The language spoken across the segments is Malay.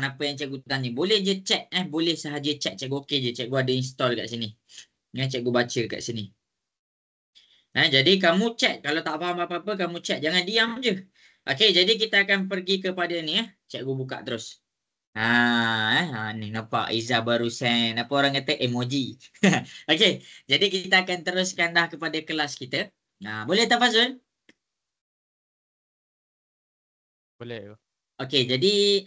apa yang cikgu tanya. Boleh je check, boleh sahaja check. Cikgu okey je. Cikgu ada install kat sini. Cikgu baca kat sini. Jadi kamu check. Kalau tak faham apa-apa, kamu check. Jangan diam je. Okey, jadi kita akan pergi kepada ni. Cikgu buka terus. Ni nampak Izzah baru send. Apa orang kata emoji. Okey, jadi kita akan teruskan dah kepada kelas kita. Boleh tak Fazul? Boleh. Okey, jadi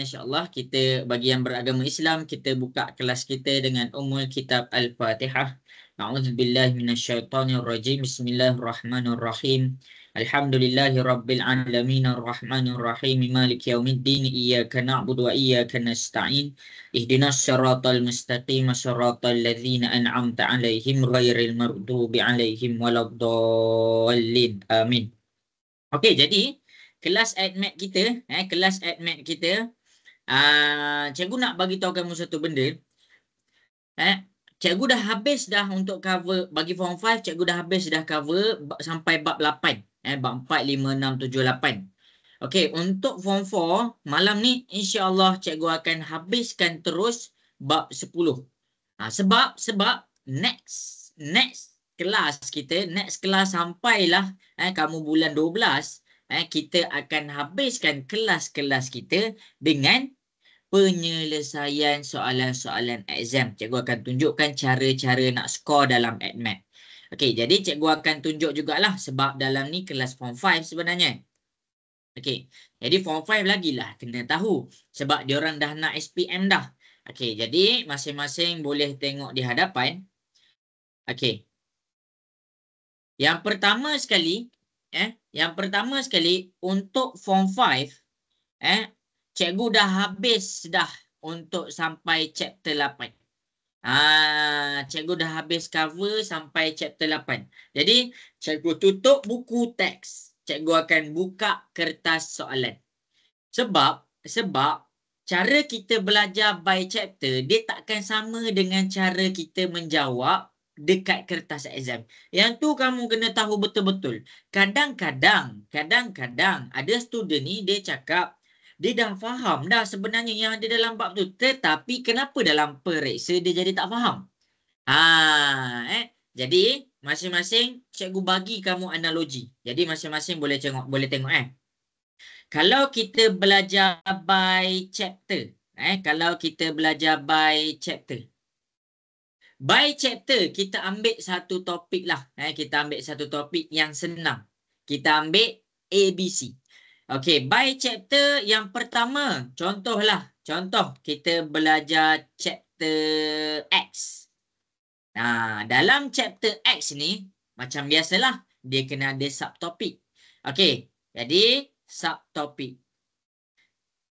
insyaAllah kita bagi yang beragama Islam, kita buka kelas kita dengan Ummul Kitab Al-Fatihah. A'udzubillahi minasyaitonirrajim. Bismillahirrahmanirrahim. Alhamdulillahi rabbil alamin arrahmanir rahim maliki yaumiddin iyyaka na'budu wa iyyaka nasta'in ihdinas siratal mustaqim siratal ladzina an'amta 'alaihim ghairil maghdubi 'alaihim waladdallin. Amin. Okey, jadi kelas AdMath kita, cikgu nak bagi tahu kamu satu benda. Cikgu dah habis dah untuk cover bagi form 5, cikgu dah habis dah cover sampai bab 8. Bab 4, 5, 6, 7, 8. Okey, untuk form 4 malam ni insya-Allah cikgu akan habiskan terus bab 10. Sebab next kelas sampailah kamu bulan 12, kita akan habiskan kelas-kelas kita dengan penyelesaian soalan-soalan exam. Cikgu akan tunjukkan cara-cara nak skor dalam AdMath. Okey, jadi cikgu akan tunjuk jugalah sebab dalam ni kelas form 5 sebenarnya. Okey, jadi form 5 lagilah kena tahu sebab diorang dah nak SPM dah. Okey, jadi masing-masing boleh tengok di hadapan. Okey. Yang pertama sekali untuk form 5, cikgu dah habis dah untuk sampai chapter 8. Cikgu dah habis cover sampai chapter 8. Jadi cikgu tutup buku teks. Cikgu akan buka kertas soalan. Sebab cara kita belajar by chapter dia takkan sama dengan cara kita menjawab dekat kertas exam. Yang tu kamu kena tahu betul-betul. Kadang-kadang ada student ni dia cakap dia dah faham dah sebenarnya yang ada dalam bab tu, tetapi kenapa dalam periksa dia jadi tak faham? Jadi masing-masing cikgu bagi kamu analogi. Jadi masing-masing boleh tengok Kalau kita belajar by chapter, by chapter kita ambil satu topik lah. Kita ambil satu topik yang senang. Kita ambil ABC. Okey, by chapter yang pertama, contoh kita belajar chapter X. Dalam chapter X ni macam biasalah dia kena ada subtopik. Okey, jadi subtopik.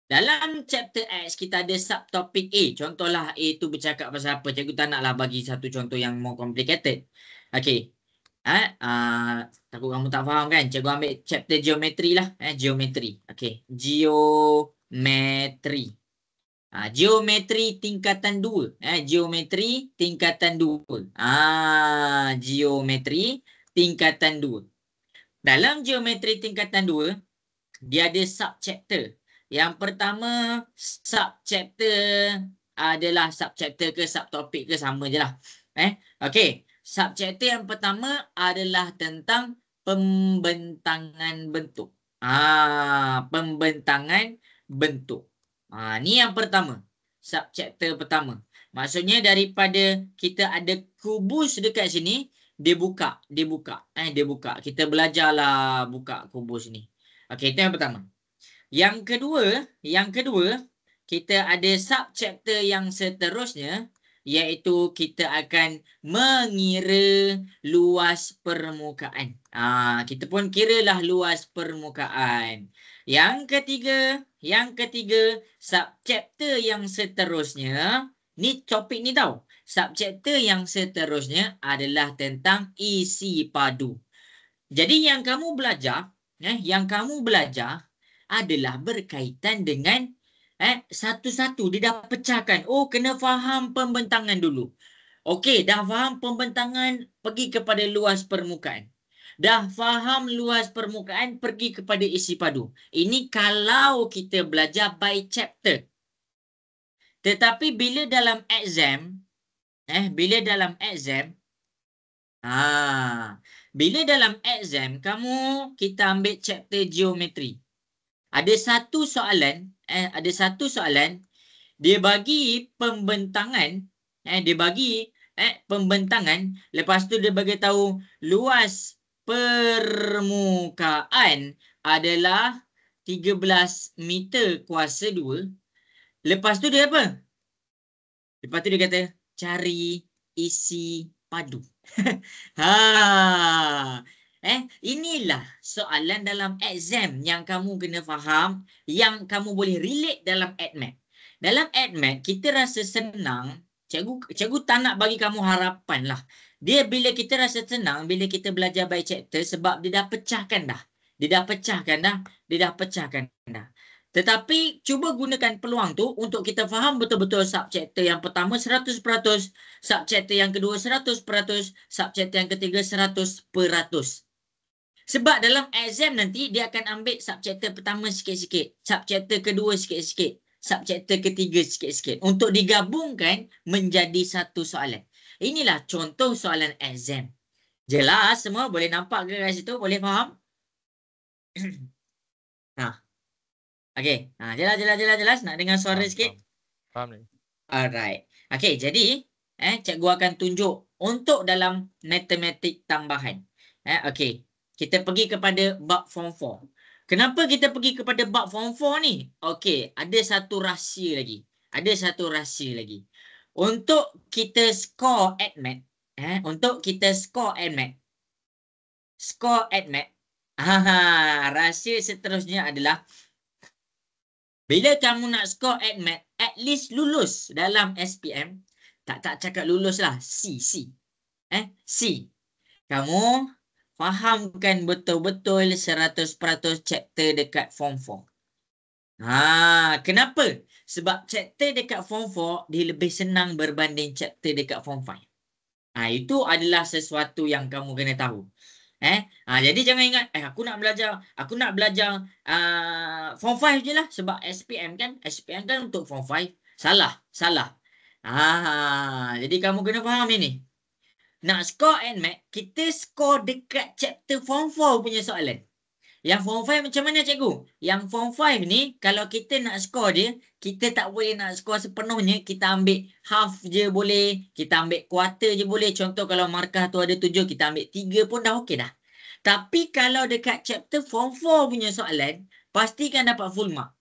Dalam chapter X kita ada subtopik A. Contohlah A tu bercakap pasal apa. Cikgu tak naklah bagi satu contoh yang more complicated. Okey. Takut kamu tak faham kan. Cikgu ambil chapter geometri lah. Geometri. Okey. Geometri. Geometri tingkatan 2. Geometri tingkatan 2. Geometri tingkatan 2. Dalam geometri tingkatan 2, dia ada subchapter. Yang pertama, subchapter adalah subchapter ke subtopik ke sama je lah. Okey, subchapter yang pertama adalah tentang pembentangan bentuk. Pembentangan bentuk. Ni yang pertama. Subchapter pertama. Maksudnya daripada kita ada kubus dekat sini, dia buka. Kita belajarlah buka kubus ni. Okey, itu yang pertama. Yang kedua, kita ada subchapter yang seterusnya, iaitu kita akan mengira luas permukaan. Kita pun kiralah luas permukaan. Yang ketiga, subchapter yang seterusnya, ni topik ni tau. Subchapter yang seterusnya adalah tentang isi padu. Jadi yang kamu belajar adalah berkaitan dengan satu-satu dia dah pecahkan. Kena faham pembentangan dulu. Okey, dah faham pembentangan, pergi kepada luas permukaan. Dah faham luas permukaan, pergi kepada isi padu. Ini kalau kita belajar by chapter. Tetapi bila dalam exam, bila dalam exam, bila dalam exam kita ambil chapter geometri. Ada satu soalan, dia bagi pembentangan, lepas tu dia bagi tahu luas permukaan adalah 13 meter kuasa 2. Lepas tu dia apa? Lepas tu dia kata cari isi padu. Inilah soalan dalam exam yang kamu kena faham, yang kamu boleh relate dalam AdMath. Dalam AdMath kita rasa senang, cikgu tak nak bagi kamu harapan lah. Dia bila kita rasa senang bila kita belajar by chapter sebab dia dah pecahkan dah. Tetapi cuba gunakan peluang tu untuk kita faham betul-betul subchapter yang pertama 100%, subchapter yang kedua 100%, subchapter yang ketiga 100%. Sebab dalam exam nanti dia akan ambil subchapter pertama sikit-sikit, subchapter kedua sikit-sikit, subchapter ketiga sikit-sikit untuk digabungkan menjadi satu soalan. Inilah contoh soalan exam. Jelas semua? Boleh nampak ke kat situ? Boleh faham? Okey. Jelas. Nak dengar suara sikit? Faham ni. Alright. Okey, jadi cikgu akan tunjuk untuk dalam matematik tambahan. Okey. Kita pergi kepada bab form 4. Kenapa kita pergi kepada bab form 4 ni? Okey, ada satu rahsia lagi. Untuk kita score AdMath, rahsia seterusnya adalah bila kamu nak score AdMath, at least lulus dalam SPM. Tak cakap lulus lah. C. Kamu fahamkan betul-betul 100% chapter dekat form 4. Kenapa? Sebab chapter dekat form 4 dia lebih senang berbanding chapter dekat form 5. Itu adalah sesuatu yang kamu kena tahu. Jadi jangan ingat aku nak belajar form 5 je lah sebab SPM kan untuk form 5. Salah. Jadi kamu kena faham ini. Nak score AdMath, kita score dekat chapter form 4 punya soalan. Yang form 5 macam mana cikgu? Yang form 5 ni kalau kita nak score dia, kita tak boleh nak score sepenuhnya. Kita ambil half je boleh, kita ambil quarter je boleh. Contoh kalau markah tu ada 7, kita ambil 3 pun dah okey dah. Tapi kalau dekat chapter form 4 punya soalan, pastikan dapat full mark.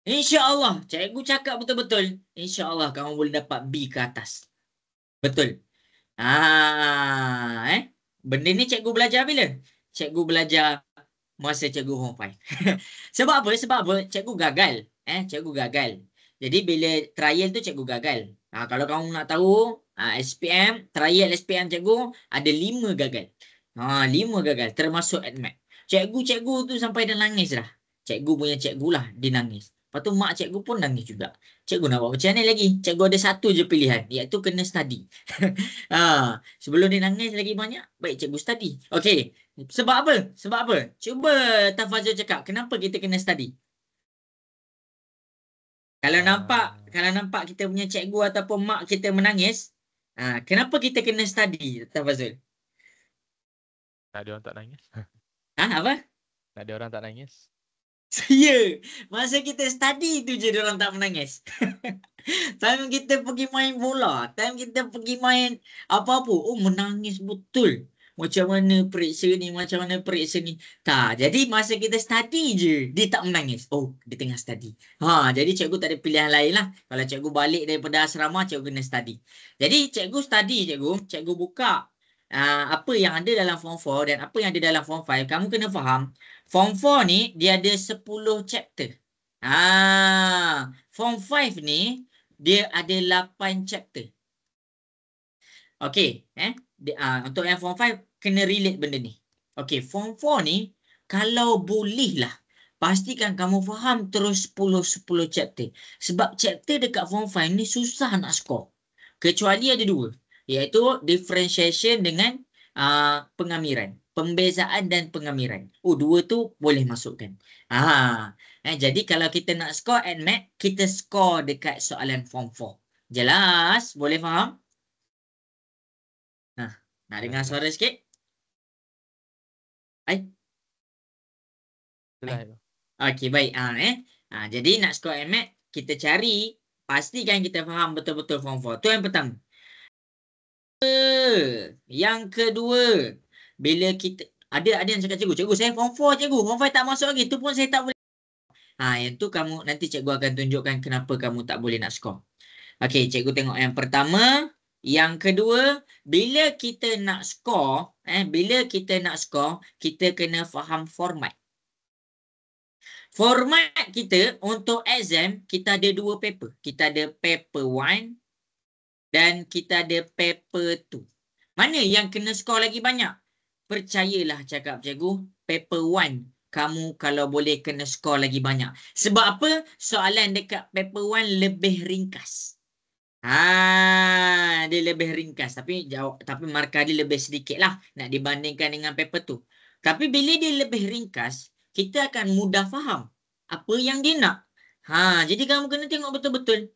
InsyaAllah, cikgu cakap betul-betul. InsyaAllah kamu boleh dapat B ke atas. Betul. Benda ni cikgu belajar bila? Cikgu belajar masa cikgu form 5. Sebab apa? Cikgu gagal. Jadi bila trial tu cikgu gagal. Kalau kamu nak tahu, SPM, trial SPM cikgu ada 5 gagal. 5 gagal termasuk AdMath. Cikgu tu sampai dah nangis dah. Cikgu punya cikgu lah dia nangis. Lepas tu mak cikgu pun nangis juga. Cikgu nak buat macam mana lagi? Cikgu ada satu je pilihan, iaitu kena study. Sebelum dia nangis lagi banyak, baik cikgu study. Okey. Sebab apa? Cuba Tafazul cakap, kenapa kita kena study? Kalau nampak kita punya cikgu ataupun mak kita menangis, kenapa kita kena study, Tafazul? Nak dia orang tak nangis. Apa? Nak dia orang tak nangis. Ya, masa kita study tu je diorang tak menangis. Time kita pergi main bola, time kita pergi main apa-apa, menangis betul. Macam mana periksa ni. Tak, jadi masa kita study je, dia tak menangis. Dia tengah study. Jadi cikgu tak ada pilihan lain lah. Kalau cikgu balik daripada asrama, cikgu kena study. Jadi cikgu study, cikgu buka apa yang ada dalam form 4 dan apa yang ada dalam form 5. Kamu kena faham, form 4 ni dia ada 10 chapter. Form 5 ni dia ada 8 chapter. Okey, untuk yang form 5 kena relate benda ni. Okey, form 4 ni kalau boleh lah pastikan kamu faham terus 10 chapter. Sebab chapter dekat form 5 ni susah nak score. Kecuali ada 2, iaitu differentiation dengan pengamiran. Pembezaan dan pengamiran. 2 tu boleh masukkan. Jadi kalau kita nak score at math, kita score dekat soalan form 4. Jelas? Boleh faham? Nak dengar suara sikit? Itulah itu. Okey, baik. Jadi nak score at math, kita cari, pastikan kita faham betul-betul form 4. Tu yang pertama. Yang kedua, bila kita ada yang cakap cikgu saya form 4 cikgu, form 5 tak masuk lagi, tu pun saya tak boleh. Yang tu kamu nanti cikgu akan tunjukkan kenapa kamu tak boleh nak score. Okey, cikgu tengok yang pertama, yang kedua, bila kita nak score, kita kena faham format. Format kita untuk exam, kita ada 2 paper. Kita ada paper 1 dan kita ada paper 2. Mana yang kena skor lagi banyak? Percayalah cakap cikgu, paper 1 kamu kalau boleh kena skor lagi banyak. Sebab apa? Soalan dekat paper 1 lebih ringkas. Dia lebih ringkas. Tapi markah dia lebih sedikit lah nak dibandingkan dengan paper 2. Tapi bila dia lebih ringkas, kita akan mudah faham apa yang dia nak. Jadi kamu kena tengok betul-betul.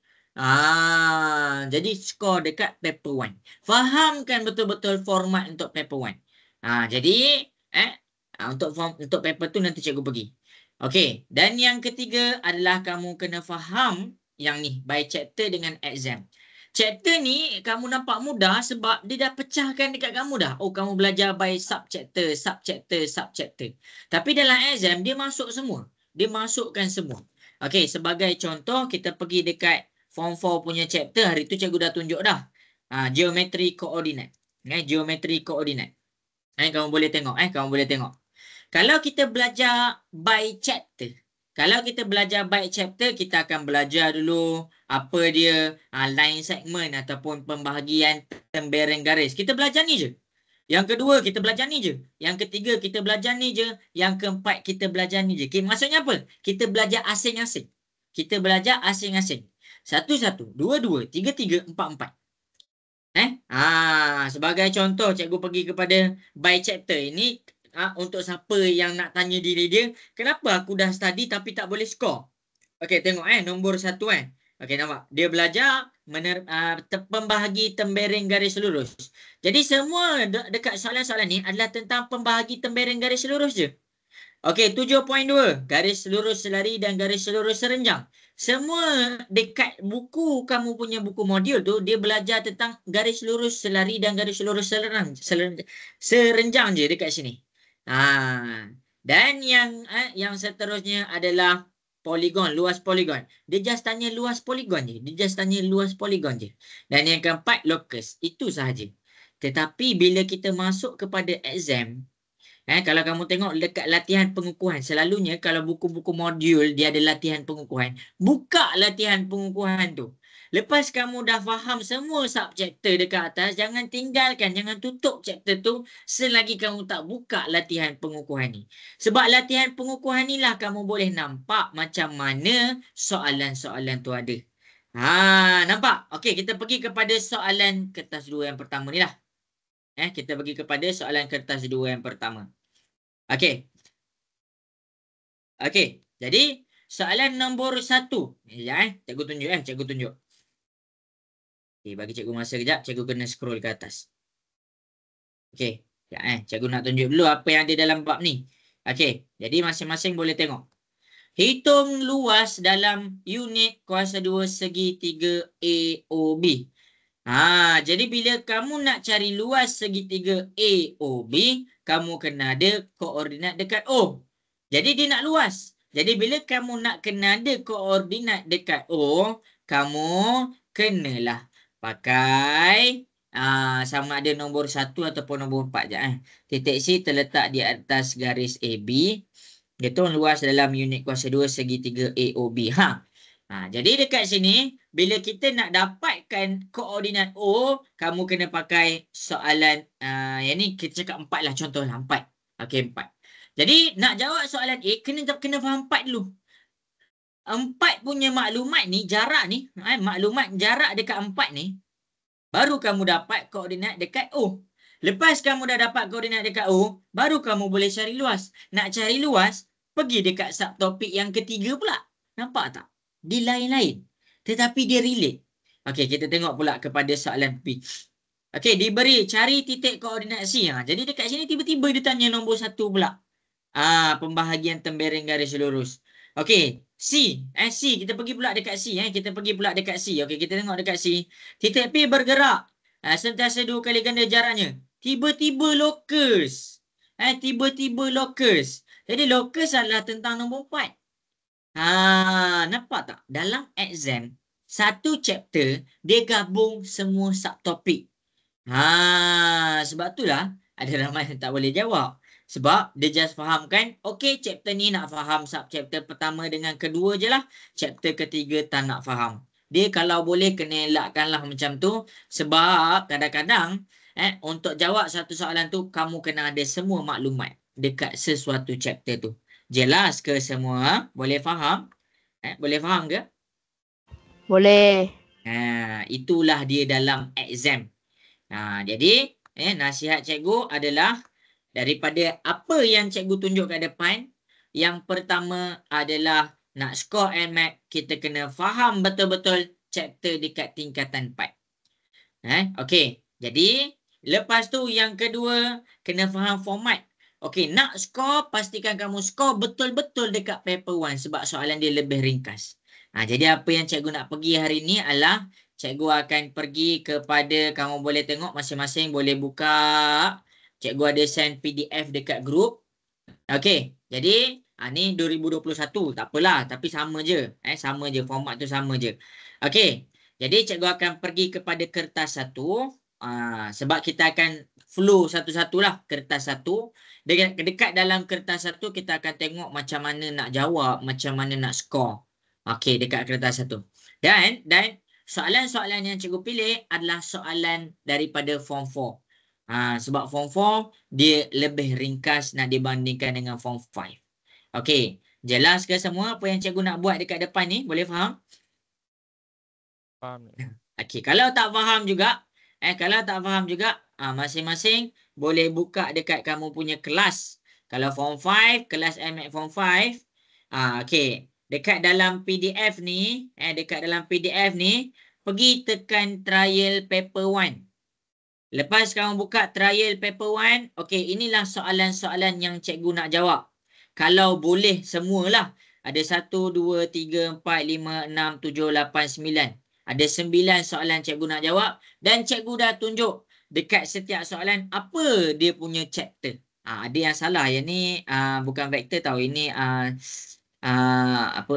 Jadi skor dekat paper 1. Fahamkan betul-betul format untuk paper 1. Jadi untuk paper 2 nanti cikgu pergi. Okey, dan yang ketiga adalah kamu kena faham yang ni, by chapter dengan exam. Chapter ni kamu nampak mudah sebab dia dah pecahkan dekat kamu dah. Kamu belajar by sub-chapter. Tapi dalam exam dia masuk semua. Dia masukkan semua. Okey, sebagai contoh kita pergi dekat form 4 punya chapter, hari tu cikgu dah tunjuk dah. Geometry coordinate. Geometry coordinate. Kamu boleh tengok. Kalau kita belajar by chapter, kita akan belajar dulu apa dia line segment ataupun pembahagian tembereng garis. Kita belajar ni je. Yang kedua kita belajar ni je. Yang ketiga kita belajar ni je. Yang keempat kita belajar ni je. Maksudnya apa? Kita belajar asing-asing. Satu-satu, dua-dua, tiga-tiga, empat-empat. Sebagai contoh cikgu pergi kepada by chapter ini. Untuk siapa yang nak tanya diri dia, kenapa aku dah study tapi tak boleh score? Okey, tengok nombor 1 Okey, nampak? Dia belajar pembahagi tembereng garis lurus. Jadi semua dekat soalan-soalan ni adalah tentang pembahagi tembereng garis lurus je. Okey, 7.2, garis lurus selari dan garis lurus serenjang. Semua dekat buku kamu punya buku modul tu, dia belajar tentang garis lurus selari dan garis lurus serenjang je dekat sini. Dan yang seterusnya adalah poligon, luas poligon. Dia just tanya luas poligon je. Dan yang keempat, locus. Itu sahaja. Tetapi bila kita masuk kepada exam, kalau kamu tengok dekat latihan pengukuhan, selalunya kalau buku-buku modul dia ada latihan pengukuhan, buka latihan pengukuhan tu. Lepas kamu dah faham semua sub-chapter dekat atas, jangan tinggalkan, jangan tutup chapter tu selagi kamu tak buka latihan pengukuhan ni. Sebab latihan pengukuhan ni lah kamu boleh nampak macam mana soalan-soalan tu ada. Nampak? Okey, kita pergi kepada soalan kertas 2 yang pertama ni lah. Kita pergi kepada soalan kertas 2 yang pertama. Okey. Jadi soalan nombor 1. Cikgu tunjuk. Bagi cikgu masa kejap, cikgu kena scroll ke atas. Okey. Cikgu nak tunjuk dulu apa yang ada dalam bab ni. Okey. Jadi masing-masing boleh tengok. Hitung luas dalam unit kuasa 2 segitiga AOB. Jadi bila kamu nak cari luas segitiga AOB, kamu kena ada koordinat dekat O. Jadi dia nak luas. Jadi bila kamu nak kena ada koordinat dekat O, kamu kenalah pakai sama ada nombor 1 ataupun nombor 4 je. Titik C terletak di atas garis AB. Hitung luas dalam unit kuasa 2 segitiga AOB. Jadi dekat sini, bila kita nak dapatkan koordinat O, kamu kena pakai soalan, yang ni kita cakap 4 lah, contohlah 4. Okey, 4. Jadi nak jawab soalan A, kena faham 4 dulu. 4 punya maklumat ni, jarak ni, maklumat jarak dekat 4 ni, baru kamu dapat koordinat dekat O. Lepas kamu dah dapat koordinat dekat O, baru kamu boleh cari luas. Nak cari luas, pergi dekat subtopik yang ketiga pula. Nampak tak? Dia lain-lain. Tetapi dia relate. Okey, kita tengok pula kepada soalan B. Okey, diberi cari titik koordinat C. Jadi dekat sini tiba-tiba dia tanya nombor 1 pula. Pembahagian tembereng garis lurus. Okey, C. C. Kita pergi pula dekat C. Kita pergi pula dekat C. Okey, kita tengok dekat C. Titik P bergerak. Sentiasa 2 kali ganda jaraknya. Tiba-tiba locus. Tiba-tiba locus. Jadi locus adalah tentang nombor 4. Nampak tak? Dalam exam, satu chapter, dia gabung semua subtopik. Sebab itulah ada ramai yang tak boleh jawab. Sebab dia just fahamkan, okey, chapter ni nak faham sub-chapter pertama dengan kedua je lah. Chapter ketiga tak nak faham. Dia kalau boleh kena elakkanlah macam tu. Sebab kadang-kadang untuk jawab satu soalan tu, kamu kena ada semua maklumat dekat sesuatu chapter tu. Jelas ke semua? Boleh faham? Boleh faham ke? Boleh. Itulah dia dalam exam. Jadi nasihat cikgu adalah daripada apa yang cikgu tunjuk kat depan, yang pertama adalah nak score NMAT, kita kena faham betul-betul chapter dekat tingkatan 4. Okey, jadi lepas tu yang kedua kena faham format. Okey, nak score, pastikan kamu score betul-betul dekat paper 1 sebab soalan dia lebih ringkas. Jadi apa yang cikgu nak pergi hari ni adalah cikgu akan pergi kepada, kamu boleh tengok masing-masing boleh buka. Cikgu ada send PDF dekat grup. Okey, jadi ni 2021, tak apalah, tapi sama je. Sama je, format tu sama je. Okey, jadi cikgu akan pergi kepada kertas 1. Sebab kita akan flow satu-satulah kertas 1. Dekat dalam kertas 1 kita akan tengok macam mana nak jawab, macam mana nak score. Okey, dekat kertas 1. Dan soalan-soalan yang cikgu pilih adalah soalan daripada form 4. Sebab form 4 dia lebih ringkas nak dibandingkan dengan form 5. Okey, jelas ke semua apa yang cikgu nak buat dekat depan ni? Boleh faham? Faham ni. Okey, kalau tak faham juga, masing-masing boleh buka dekat kamu punya kelas. Kalau form 5, kelas MX form 5, okey, dekat dalam PDF ni, pergi tekan trial paper 1. Lepas kamu buka trial paper 1, okey, inilah soalan-soalan yang cikgu nak jawab. Kalau boleh semualah. Ada 1, 2, 3, 4, 5, 6, 7, 8, 9. Ada 9 soalan cikgu nak jawab. Dan cikgu dah tunjuk dekat setiap soalan apa dia punya chapter. Ada yang salah. Yang ni bukan vektor tau. Ini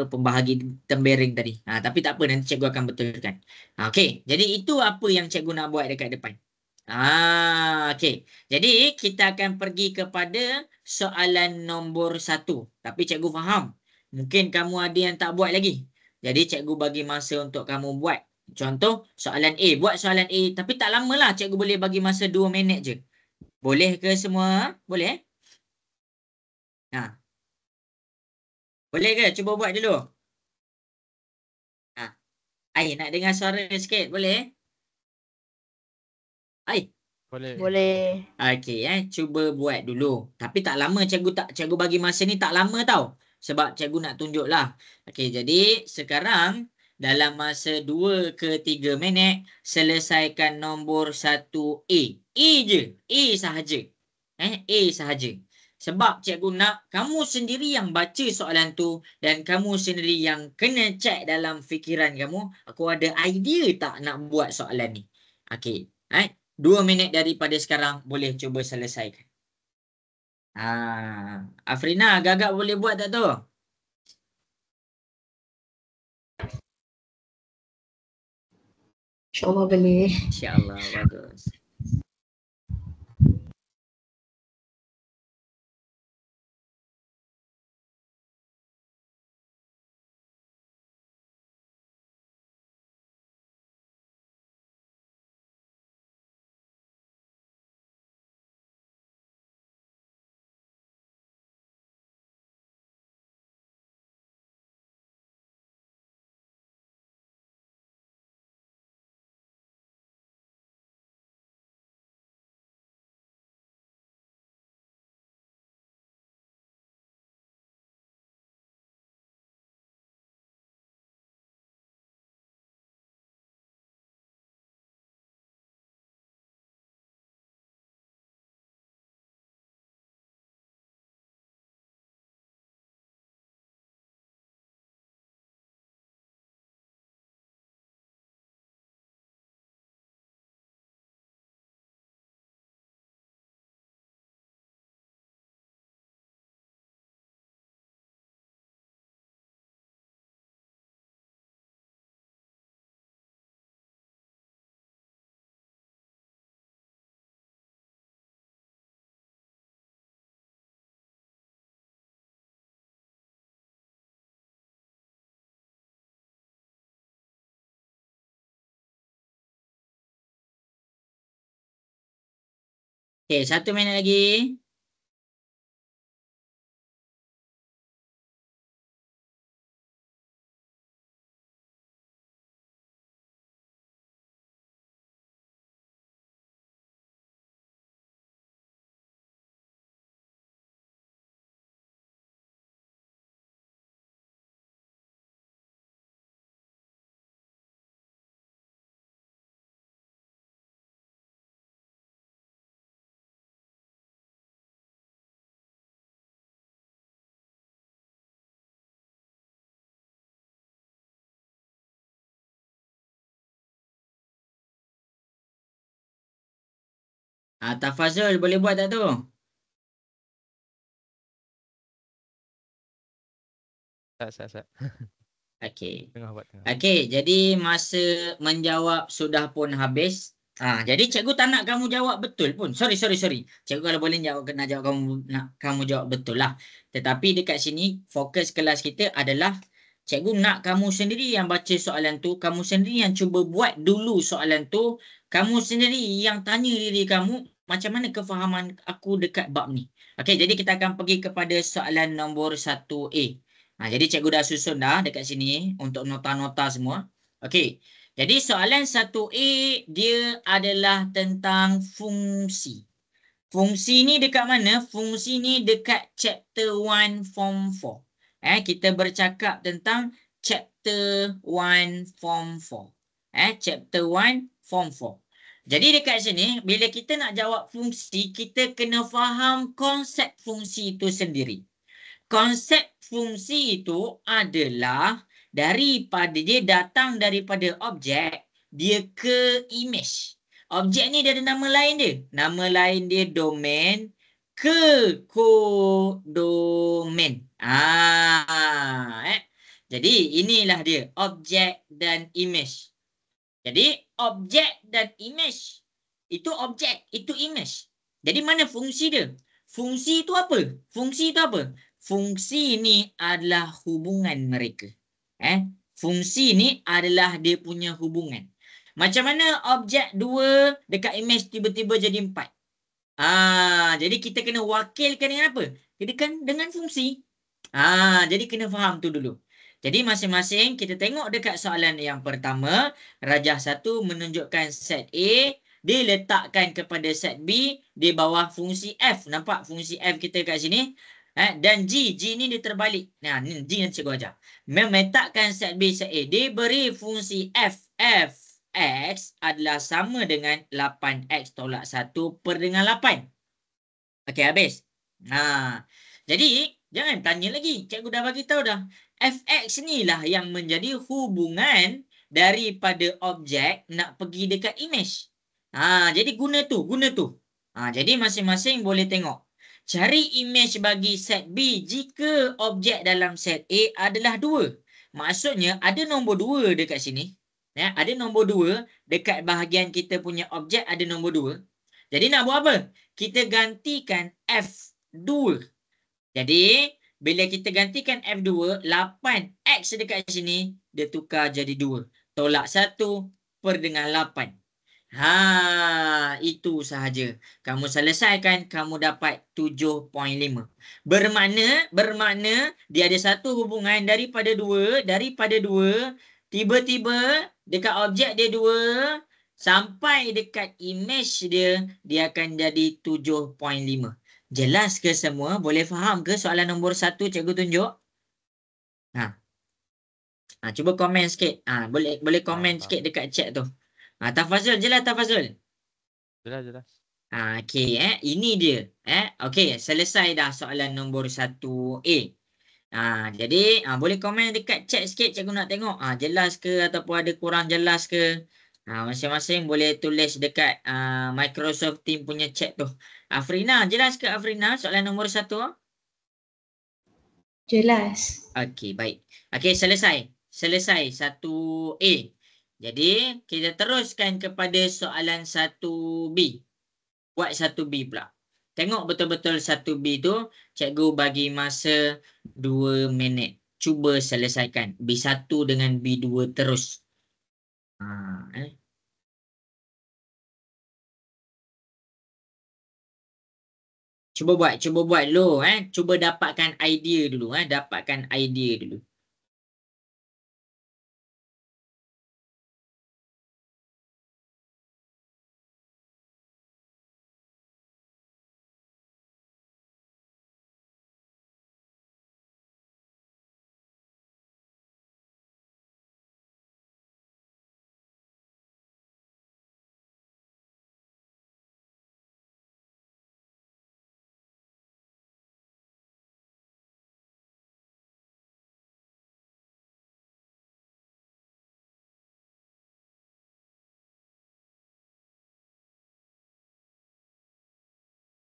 pembahagi tembereng tadi. Tapi tak apa, nanti cikgu akan betulkan. Okey, jadi itu apa yang cikgu nak buat dekat depan. Okey. Jadi kita akan pergi kepada soalan nombor 1. Tapi cikgu faham, mungkin kamu ada yang tak buat lagi. Jadi cikgu bagi masa untuk kamu buat. Contoh soalan A. Buat soalan A, tapi tak lamalah. Cikgu boleh bagi masa 2 minit je. Boleh ke semua? Boleh? Boleh ke? Cuba buat dulu. Ai, nak dengar suara sikit. Boleh? Ai. Boleh. Okey, cuba buat dulu. Tapi tak lama, cikgu bagi masa ni tak lama tau. Sebab cikgu nak tunjuklah. Okey, jadi sekarang dalam masa 2 ke 3 minit selesaikan nombor 1 A. A je. A sahaja. A sahaja. Sebab cikgu nak kamu sendiri yang baca soalan tu dan kamu sendiri yang kena check dalam fikiran kamu, aku ada idea tak nak buat soalan ni. Okey. 2 minit daripada sekarang boleh cuba selesaikan. Afrina, agak-agak boleh buat tak tu? InsyaAllah boleh. InsyaAllah, bagus. Okey, 1 minit lagi. Tafazul boleh buat tak tu? Sat. Okey. Tengah buat tengah. Okey, jadi masa menjawab sudah pun habis. Jadi cikgu tak nak kamu jawab betul pun. Sorry. Cikgu kalau boleh nak jawab kamu jawab betul lah. Tetapi dekat sini fokus kelas kita adalah cikgu nak kamu sendiri yang baca soalan tu, kamu sendiri yang cuba buat dulu soalan tu, kamu sendiri yang tanya diri kamu macam mana kefahaman aku dekat bab ni. Okey, jadi kita akan pergi kepada soalan nombor 1A. Jadi cikgu dah susun dah dekat sini untuk nota-nota semua. Okey. Jadi soalan 1A dia adalah tentang fungsi. Fungsi ni dekat mana? Fungsi ni dekat chapter 1 form 4. Kita bercakap tentang chapter 1 form 4. Chapter 1 form 4. Jadi dekat sini bila kita nak jawab fungsi, kita kena faham konsep fungsi itu sendiri. Konsep fungsi itu adalah dia datang daripada objek, dia ke image. Objek ni dia ada nama lain dia. Nama lain dia domain ke kodomain. Jadi inilah dia objek dan image. Jadi objek dan image itu objek, itu image. Jadi mana fungsi dia? Fungsi itu apa? Fungsi ni adalah hubungan mereka. Fungsi ni adalah dia punya hubungan. Macam mana objek 2 dekat image tiba-tiba jadi 4? Jadi kita kena wakilkan dengan apa? Dengan fungsi. Jadi kena faham tu dulu. Jadi masing-masing kita tengok dekat soalan yang pertama, rajah 1 menunjukkan set A, dia letakkan kepada set B di bawah fungsi F. Nampak fungsi F kita kat sini? Dan G ni dia terbalik. Ni G yang cikgu ajar. Memletakkan set B, set A. Dia beri fungsi F X adalah sama dengan 8X tolak 1 per dengan 8. Okey, habis. Jadi jangan tanya lagi. Cikgu dah bagi tahu dah. Fx ni lah yang menjadi hubungan daripada objek nak pergi dekat image. Jadi guna tu. Jadi masing-masing boleh tengok. Cari image bagi set B jika objek dalam set A adalah 2. Maksudnya ada nombor 2 dekat sini. Ada nombor 2 dekat bahagian kita punya objek, ada nombor 2. Jadi nak buat apa? Kita gantikan F2. Jadi bila kita gantikan F2, 8X dekat sini dia tukar jadi 2. Tolak 1 per dengan 8. Itu sahaja. Kamu selesaikan, kamu dapat 7.5. Bermakna dia ada satu hubungan daripada 2, tiba-tiba dekat objek dia 2, sampai dekat image dia akan jadi 7.5. Jelas ke semua? Boleh faham ke soalan nombor 1 cikgu tunjuk? Cuba komen sikit. Boleh komen sikit dekat chat tu. Tafazul, jelas Tafazul? Jelas. Okey, ini dia. Okey, selesai dah soalan nombor 1A. Jadi boleh komen dekat chat sikit, cikgu nak tengok jelas ke ataupun ada kurang jelas ke. Masing-masing boleh tulis dekat Microsoft Team punya chat tu. Afrina, jelas ke Afrina soalan nombor 1? Jelas. Okey, baik. Okey, selesai 1A. Jadi kita teruskan kepada soalan 1B. Buat 1B pula. Tengok betul-betul 1B tu, cikgu bagi masa 2 minit. Cuba selesaikan B1 dengan B2 terus. Cuba buat dulu. Cuba dapatkan idea dulu. Dapatkan idea dulu.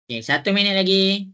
Okay, 1 minit lagi.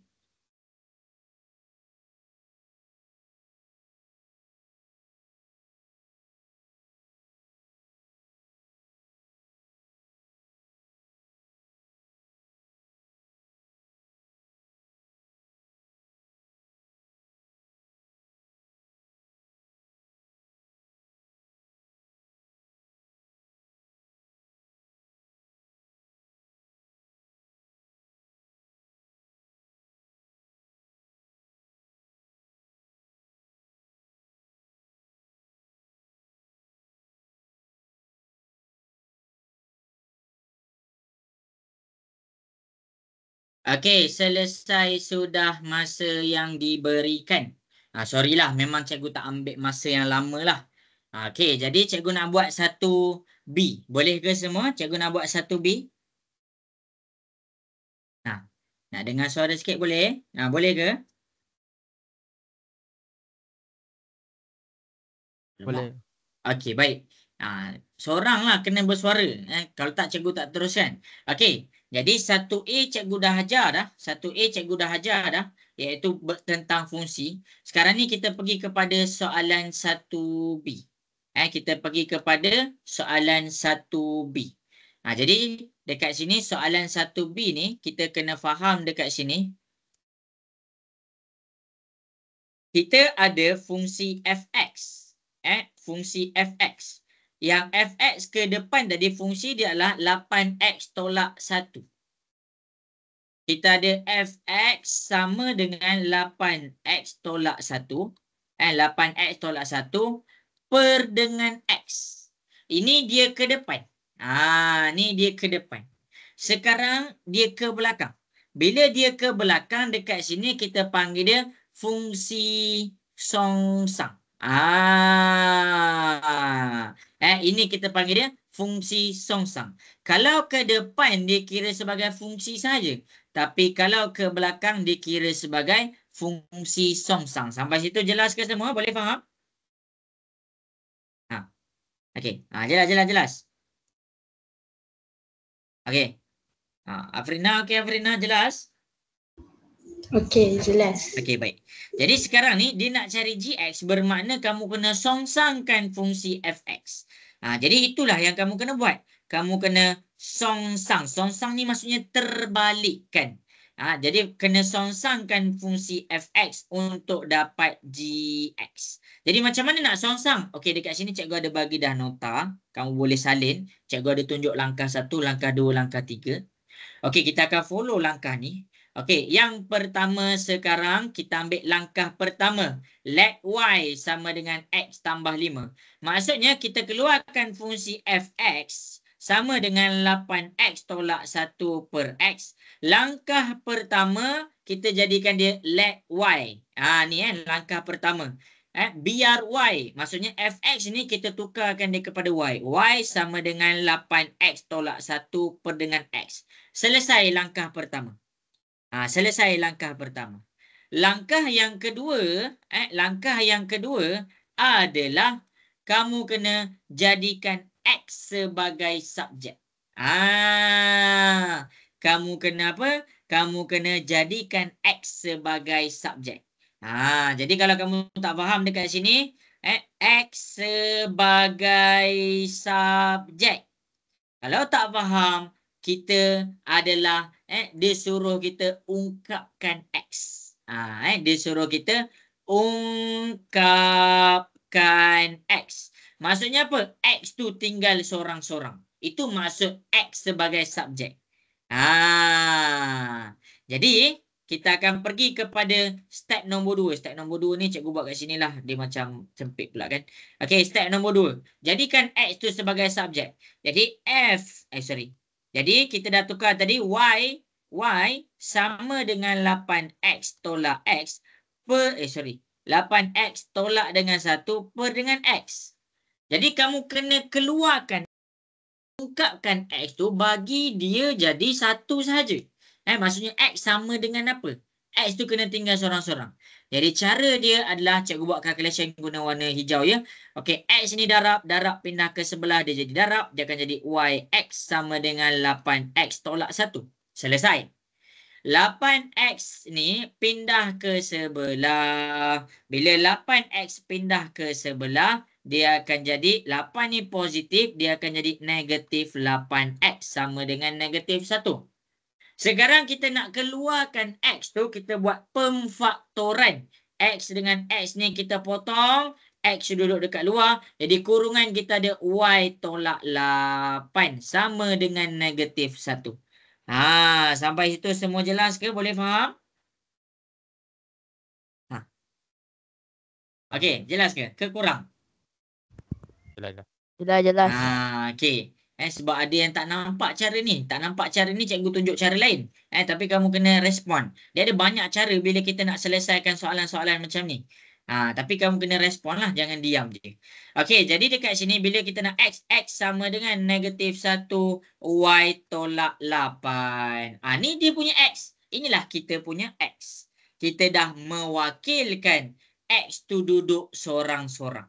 Okey, selesai sudah masa yang diberikan. Sorry lah, memang cikgu tak ambil masa yang lama lah. Okey, jadi cikgu nak buat 1B. Boleh ke semua? Cikgu nak buat 1B. Nak dengar suara sikit boleh? Boleh ke? Boleh. Okey, baik. Seoranglah kena bersuara. Kalau tak, cikgu tak teruskan. Okey, jadi 1A cikgu dah ajar dah. 1A cikgu dah ajar dah. Iaitu tentang fungsi. Sekarang ni kita pergi kepada soalan 1B. Kita pergi kepada soalan 1B. Jadi dekat sini soalan 1B ni kita kena faham dekat sini. Kita ada fungsi fx. Fungsi fx. Yang fx ke depan tadi fungsi dia adalah 8x tolak 1. Kita ada fx sama dengan 8x tolak 1. 8x tolak 1 per dengan x. Ini dia ke depan. Ni dia ke depan. Sekarang dia ke belakang. Bila dia ke belakang dekat sini kita panggil dia fungsi songsang. Ini kita panggil dia fungsi songsang. Kalau ke depan dia kira sebagai fungsi saja. Tapi kalau ke belakang dia kira sebagai fungsi songsang. Sampai situ jelas ke semua? Boleh faham? Okey. Jelas. Okey. Afrina, okey Afrina, jelas? Okey, jelas. Okey, baik. Jadi sekarang ni dia nak cari gx bermakna kamu kena songsangkan fungsi fx. Jadi itulah yang kamu kena buat. Kamu kena songsang. Songsang ni maksudnya terbalikkan. Jadi kena songsangkan fungsi fx untuk dapat gx. Jadi macam mana nak songsang? Okey, dekat sini cikgu ada bagi dah nota. Kamu boleh salin. Cikgu ada tunjuk langkah 1, langkah 2, langkah 3. Okey, kita akan follow langkah ni. Okey, yang pertama sekarang kita ambil langkah pertama. Let y sama dengan x tambah 5. Maksudnya kita keluarkan fungsi fx sama dengan 8x tolak 1 per x. Langkah pertama kita jadikan dia let y. Ni langkah pertama. Biar y, maksudnya fx ni kita tukarkan dia kepada y. Y sama dengan 8x tolak 1 per dengan x. Selesai langkah pertama. Selesai langkah pertama. Langkah yang kedua adalah kamu kena jadikan x sebagai subjek. Kamu kena apa? Kamu kena jadikan x sebagai subjek. Jadi kalau kamu tak faham dekat sini, x sebagai subjek. Kalau tak faham, kita adalah dia suruh kita ungkapkan x. Dia suruh kita ungkapkan x. Maksudnya apa? X tu tinggal seorang-seorang. Itu maksud x sebagai subjek. Jadi kita akan pergi kepada step nombor 2. Step nombor 2 ni cikgu buat kat sini lah. Dia macam sempit pula kan. Okey, step nombor 2. Jadikan X tu sebagai subjek. Jadi Jadi kita dah tukar tadi Y sama dengan 8X tolak X per 8X tolak dengan 1 per dengan X. Jadi kamu kena keluarkan, ungkapkan X tu bagi dia jadi satu sahaja. Maksudnya X sama dengan apa? X tu kena tinggal sorang-sorang. Jadi cara dia adalah cikgu buat calculation guna warna hijau ya. Okey, X ni darab pindah ke sebelah dia jadi darab. Dia akan jadi YX sama dengan 8X tolak 1. Selesai. 8X ni pindah ke sebelah. Bila 8X pindah ke sebelah, dia akan jadi 8 ni positif, dia akan jadi negatif 8X sama dengan negatif 1. Sekarang kita nak keluarkan X tu, kita buat pemfaktoran. X dengan X ni kita potong, X duduk dekat luar. Jadi kurungan kita ada Y tolak 8 sama dengan negatif 1. Sampai situ semua jelas ke? Boleh faham? Okey, jelas ke? Ke kurang? Jelas. Jelas. Okey. Sebab ada yang tak nampak cara ni. Tak nampak cara ni, cikgu tunjuk cara lain. Tapi kamu kena respon. Dia ada banyak cara bila kita nak selesaikan soalan-soalan macam ni. Tapi kamu kena respon lah. Jangan diam je. Okey, jadi dekat sini bila kita nak X sama dengan negatif 1, Y tolak 8. Ni dia punya X. Inilah kita punya X. Kita dah mewakilkan X tu duduk sorang-sorang.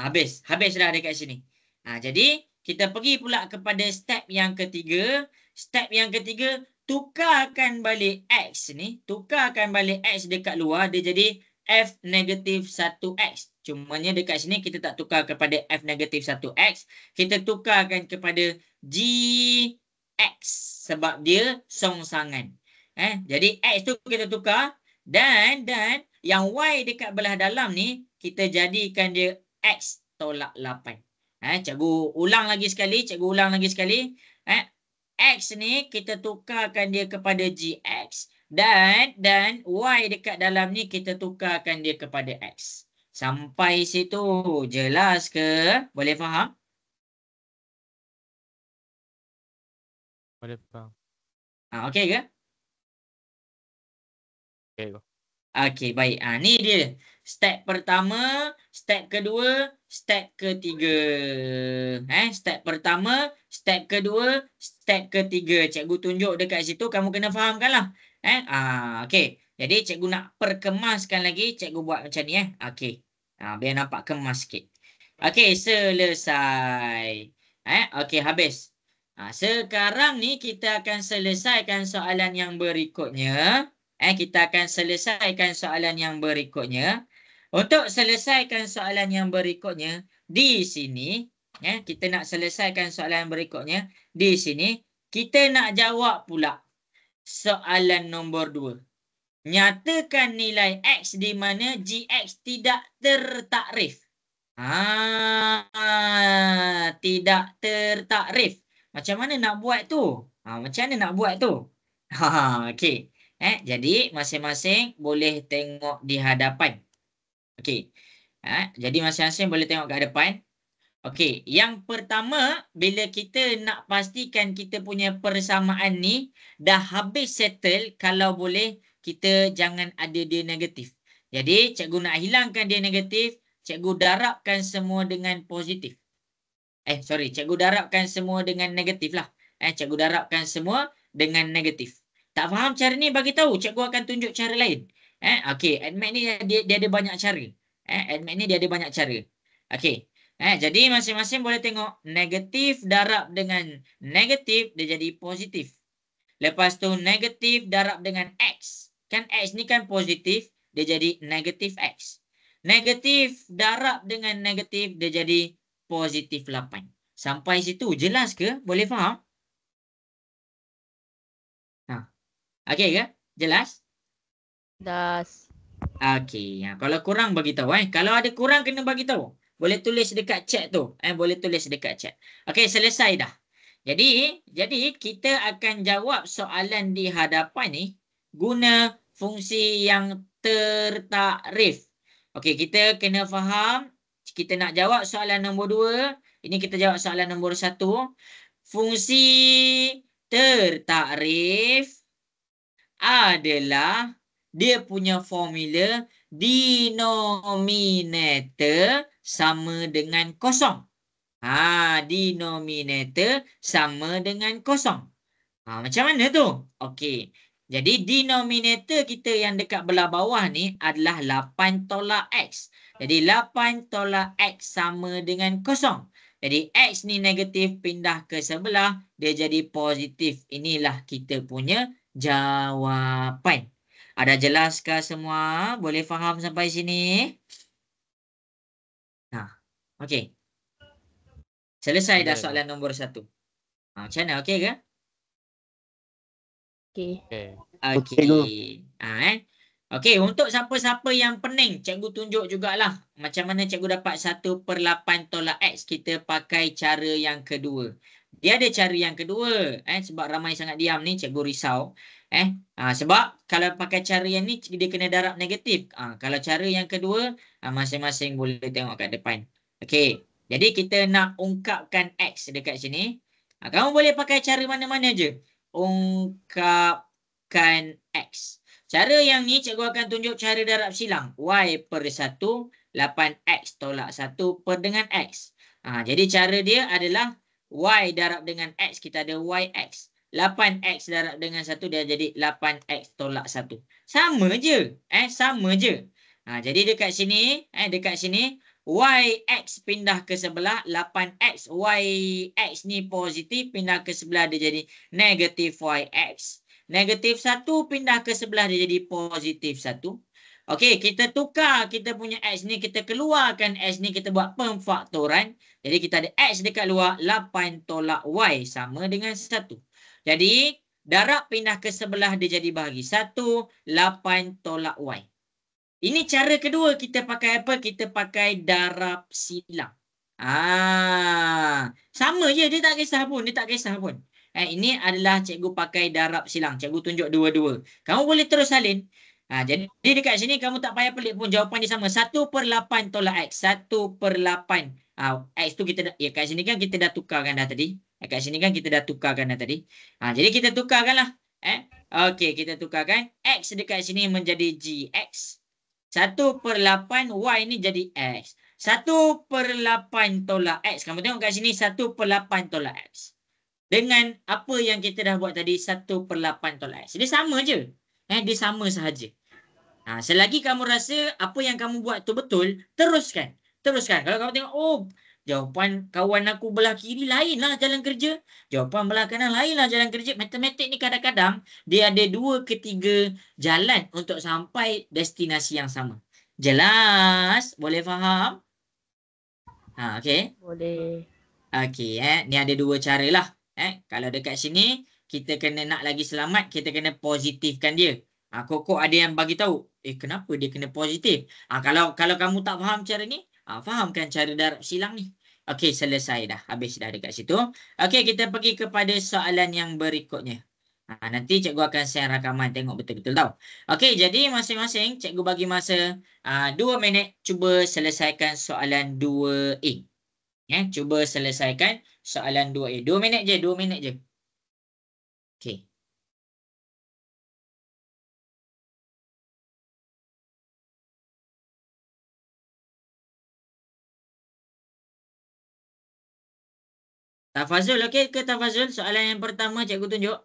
Habis dah dekat sini. Jadi kita pergi pula kepada step yang ketiga. Step yang ketiga, tukarkan balik X ni. Tukarkan balik X dekat luar. Dia jadi F negatif 1X. Cumanya dekat sini kita tak tukar kepada F negatif 1X. Kita tukarkan kepada GX. Sebab dia songsangan. Jadi X tu kita tukar. Dan yang Y dekat belah dalam ni, kita jadikan dia X tolak 8. Cikgu ulang lagi sekali. X ni kita tukarkan dia kepada GX. Dan Y dekat dalam ni kita tukarkan dia kepada X. Sampai situ jelas ke? Boleh faham? Boleh faham. Okey ke? Okey. Okey, baik. Ni dia. Step pertama, step kedua, step ketiga. Step pertama, step kedua, step ketiga. Cikgu tunjuk dekat situ, kamu kena fahamkanlah. Okey. Jadi cikgu nak perkemaskan lagi, cikgu buat macam ni. Okey. Biar nampak kemas sikit. Okey, selesai. Okey, habis. Sekarang ni kita akan selesaikan soalan yang berikutnya. Kita akan selesaikan soalan yang berikutnya. Untuk selesaikan soalan yang berikutnya, di sini, kita nak selesaikan soalan berikutnya. Di sini, kita nak jawab pula soalan nombor 2. Nyatakan nilai X di mana GX tidak tertakrif. Tidak tertakrif. Macam mana nak buat tu? Okey. Jadi masing-masing boleh tengok di hadapan. Okey. Jadi masing-masing boleh tengok ke hadapan. Okey, yang pertama bila kita nak pastikan kita punya persamaan ni dah habis settle, kalau boleh kita jangan ada dia negatif. Jadi cikgu nak hilangkan dia negatif, cikgu darabkan semua dengan positif. Cikgu darabkan semua dengan negatif lah. Cikgu darabkan semua dengan negatif. Tak faham cara ni, bagi tahu. Cikgu akan tunjuk cara lain. Okey, ADMAT ni dia ada banyak cara. ADMAT ni dia ada banyak cara. Okey. Jadi masing-masing boleh tengok negatif darab dengan negatif dia jadi positif. Lepas tu negatif darab dengan X. Kan X ni kan positif, dia jadi negatif X. Negatif darab dengan negatif dia jadi positif 8. Sampai situ jelas ke? Boleh faham? Okey ke? Jelas? Jelas. Okey. Kalau kurang bagi tahu. Kalau ada kurang kena bagi tahu. Boleh tulis dekat chat tu. Boleh tulis dekat chat. Okey, selesai dah. Jadi kita akan jawab soalan di hadapan ni guna fungsi yang tertakrif. Okey, kita kena faham. Kita nak jawab soalan nombor 2. Ini kita jawab soalan nombor 1. Fungsi tertakrif adalah dia punya formula denominator sama dengan kosong. Denominator sama dengan kosong. Macam mana tu? Okey. Jadi denominator kita yang dekat belah bawah ni adalah 8 tolak X. Jadi 8 tolak X sama dengan kosong. Jadi X ni negatif pindah ke sebelah, dia jadi positif. Inilah kita punya jawapan. Ada jelaskah semua? Boleh faham sampai sini? Okey. Selesai dah Boleh, soalan nombor 1. Macam mana? Okey ke? Okey. Okay. Okey. Okey, untuk siapa-siapa yang pening, cikgu tunjuk jugalah macam mana cikgu dapat 1/8 tolak X. Kita pakai cara yang kedua. Dia ada cara yang kedua. Sebab ramai sangat diam ni, cikgu risau. Sebab kalau pakai cara yang ni, dia kena darab negatif. Kalau cara yang kedua, masing-masing boleh tengok kat depan. Okey. Jadi kita nak ungkapkan X dekat sini. Kamu boleh pakai cara mana-mana je. Ungkapkan X. Cara yang ni cikgu akan tunjuk cara darab silang. Y/1, 8X tolak 1 per dengan X. Jadi cara dia adalah Y darab dengan X, kita ada YX. 8X darab dengan 1, dia jadi 8X tolak 1. Sama je. Sama je. Jadi dekat sini, YX pindah ke sebelah, 8X, YX ni positif, pindah ke sebelah dia jadi negatif YX. Negatif 1 pindah ke sebelah dia jadi positif 1. Okey, kita tukar kita punya X ni, kita keluarkan X ni, kita buat pemfaktoran. Jadi kita ada X dekat luar, 8 tolak Y sama dengan 1. Jadi, darab pindah ke sebelah dia jadi bahagi 1, 8 tolak Y. Ini cara kedua kita pakai apa? Kita pakai darab silang. Sama je, dia tak kisah pun, ini adalah cikgu pakai darab silang. Cikgu tunjuk dua-dua. Kamu boleh terus salin. Jadi dekat sini kamu tak payah pelik pun, jawapan dia sama. 1/8 tolak X. 1/8. X tu kita kat sini kan kita dah tukarkan dah tadi. Kat sini kan kita dah tukarkan dah tadi. Jadi kita tukarkanlah. Okey, kita tukarkan. X dekat sini menjadi GX. 1/8 Y ni jadi X. 1/8 tolak X. Kamu tengok kat sini 1/8 tolak X. Dengan apa yang kita dah buat tadi, 1/8 tolak X. Dia sama je. Dia sama sahaja. Selagi kamu rasa apa yang kamu buat tu betul, teruskan. Kalau kamu tengok, jawapan kawan aku belah kiri lainlah jalan kerja. Jawapan belah kanan lainlah jalan kerja. Matematik ni kadang-kadang dia ada 2 ke 3 jalan untuk sampai destinasi yang sama. Jelas? Boleh faham? Okey. Boleh. Okey, ni ada 2 cara lah. Kalau dekat sini kita kena nak lagi selamat, kita kena positifkan dia. Kok ada yang bagi tahu, kenapa dia kena positif? Kalau kamu tak faham cara ni, fahamkan cara darab silang ni. Okey, selesai dah. Habis dah dekat situ. Okey, kita pergi kepada soalan yang berikutnya. Nanti cikgu akan share rakaman, tengok betul-betul tau. Okey, jadi masing-masing cikgu bagi masa 2 minit cuba selesaikan soalan 2A. Cuba selesaikan soalan 2A. 2 minit je, 2 minit je. Okey. Tafazul, okey ke Tafazul? Soalan yang pertama cikgu tunjuk.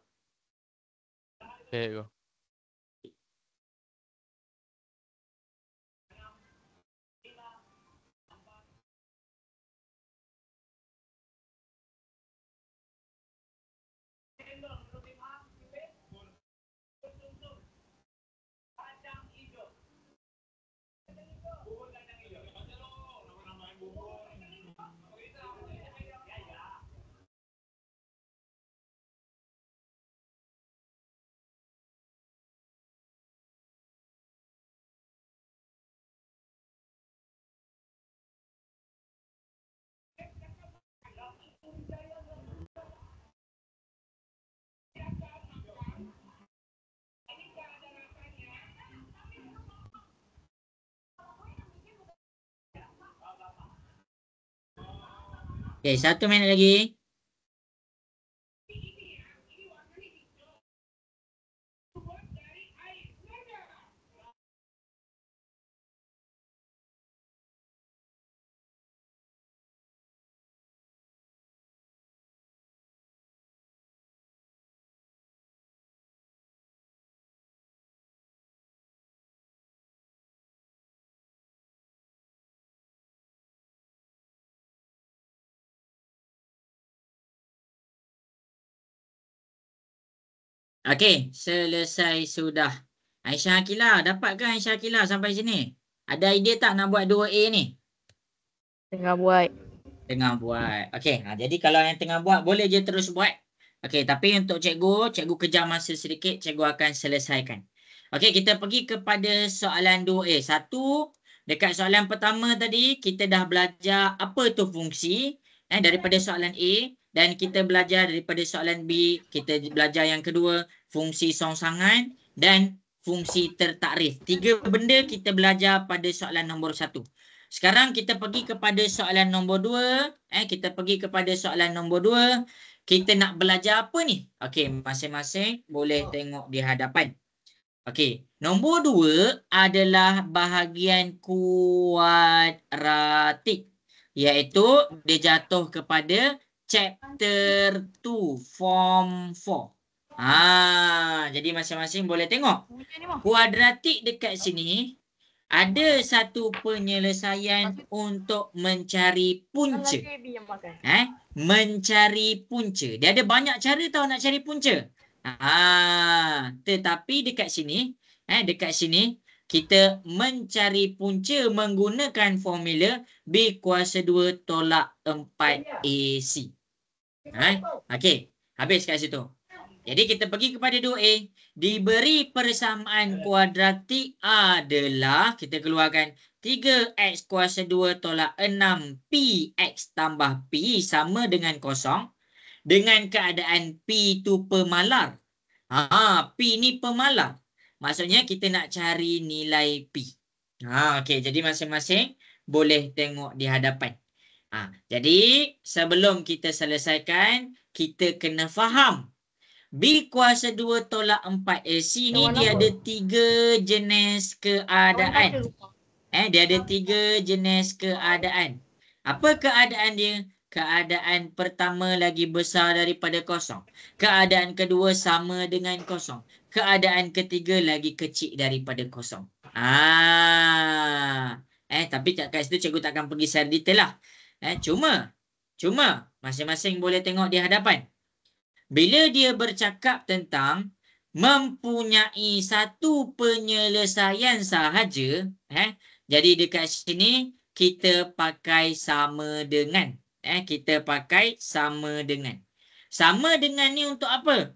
Okay, go. Okey, 1 minit lagi. Okey, selesai sudah. Aisyah Akila, dapat ke Aisyah Akila sampai sini? Ada idea tak nak buat 2A ni? Tengah buat. Tengah buat. Okey, jadi kalau yang tengah buat, boleh je terus buat. Okey, tapi untuk cikgu kejar masa sedikit, cikgu akan selesaikan. Okey, kita pergi kepada soalan 2A. Satu, dekat soalan pertama tadi, kita dah belajar apa tu fungsi daripada soalan A. Dan kita belajar daripada soalan B, kita belajar yang kedua, fungsi songsangan dan fungsi tertakrif. 3 benda kita belajar pada soalan nombor 1. Sekarang kita pergi kepada soalan nombor 2. Kita pergi kepada soalan nombor 2. Kita nak belajar apa ni? Okey, masing-masing boleh tengok di hadapan. Okey, nombor 2 adalah bahagian kuadratik. Iaitu dia jatuh kepada chapter 2, form 4. Jadi masing-masing boleh tengok. Kuadratik dekat sini ada satu penyelesaian untuk mencari punca. Mencari punca. Dia ada banyak cara tau nak cari punca. Tetapi dekat sini, kita mencari punca menggunakan formula B kuasa 2 tolak 4 AC. Okey, habis kat situ. Jadi kita pergi kepada 2A. Diberi persamaan kuadratik adalah, kita keluarkan 3x kuasa 2 tolak 6px tambah p sama dengan kosong. Dengan keadaan p itu pemalar. P ni pemalar. Maksudnya kita nak cari nilai p. Okey, jadi masing-masing boleh tengok di hadapan. Jadi sebelum kita selesaikan, kita kena faham B kuasa 2 tolak 4 AC ni dia ada 3 jenis keadaan. Dia ada 3 jenis keadaan. Apa keadaan dia? Keadaan pertama lagi besar daripada kosong. Keadaan kedua sama dengan kosong. Keadaan ketiga lagi kecil daripada kosong. Tapi kat situ cikgu takkan pergi secara detail lah. Cuma masing-masing boleh tengok di hadapan. Bila dia bercakap tentang mempunyai satu penyelesaian sahaja, jadi dekat sini kita pakai sama dengan. Kita pakai sama dengan. Sama dengan ni untuk apa?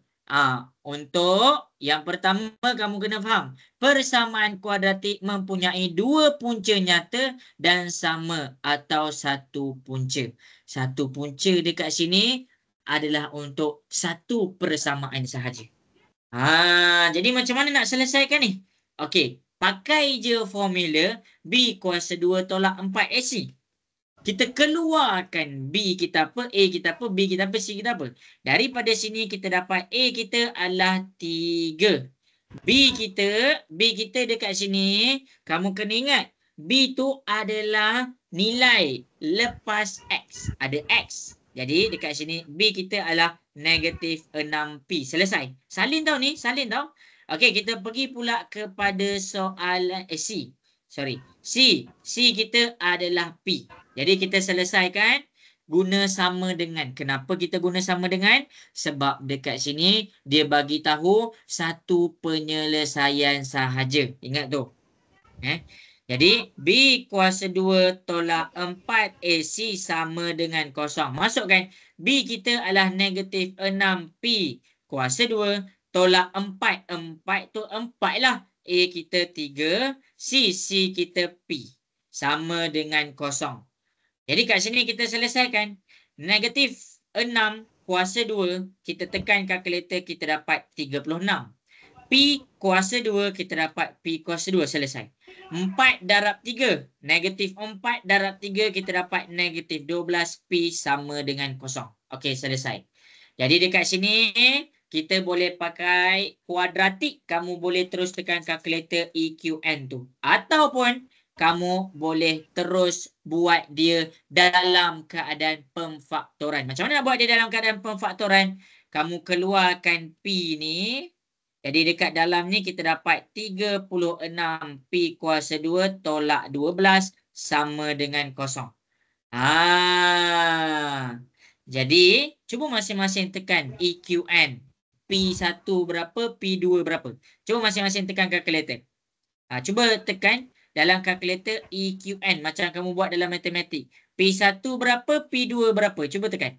Untuk yang pertama kamu kena faham. Persamaan kuadratik mempunyai 2 punca nyata dan sama atau satu punca. Satu punca dekat sini adalah untuk satu persamaan sahaja. Jadi macam mana nak selesaikan ni? Okey, pakai je formula B kuasa 2 tolak 4 AC. Kita keluarkan B kita apa, A kita apa, B kita apa, C kita apa. Daripada sini kita dapat A kita adalah 3. B kita dekat sini, kamu kena ingat, B tu adalah nilai lepas X. Ada X. Jadi dekat sini B kita adalah negatif 6P. Selesai. Salin tau ni. Salin tau. Okey, kita pergi pula kepada soalan C. C kita adalah P. Jadi kita selesaikan guna sama dengan. Kenapa kita guna sama dengan? Sebab dekat sini dia bagi tahu satu penyelesaian sahaja. Ingat tu. Jadi, B kuasa 2 tolak 4 AC sama dengan kosong. Masukkan, B kita adalah negatif 6P kuasa 2 tolak 4. 4 tu 4 lah. A kita 3, C kita P. Sama dengan kosong. Jadi, kat sini kita selesaikan. Negatif 6 kuasa 2, kita tekan kalkulator, kita dapat 36. P kuasa 2, kita dapat P kuasa 2, selesai. 4 darab 3, negatif 4 darab 3, kita dapat negatif 12, P sama dengan kosong. Okey, selesai. Jadi dekat sini, kita boleh pakai kuadratik. Kamu boleh terus tekan kalkulator EQN tu. Ataupun kamu boleh terus buat dia dalam keadaan pemfaktoran. Macam mana nak buat dia dalam keadaan pemfaktoran? Kamu keluarkan P ni. Jadi dekat dalam ni kita dapat 36 P kuasa 2 tolak 12 sama dengan kosong. Jadi cuba masing-masing tekan EQN. P1 berapa, P2 berapa. Cuba masing-masing tekan kalkulator. Cuba tekan dalam kalkulator EQN macam kamu buat dalam matematik. P1 berapa, P2 berapa. Cuba tekan.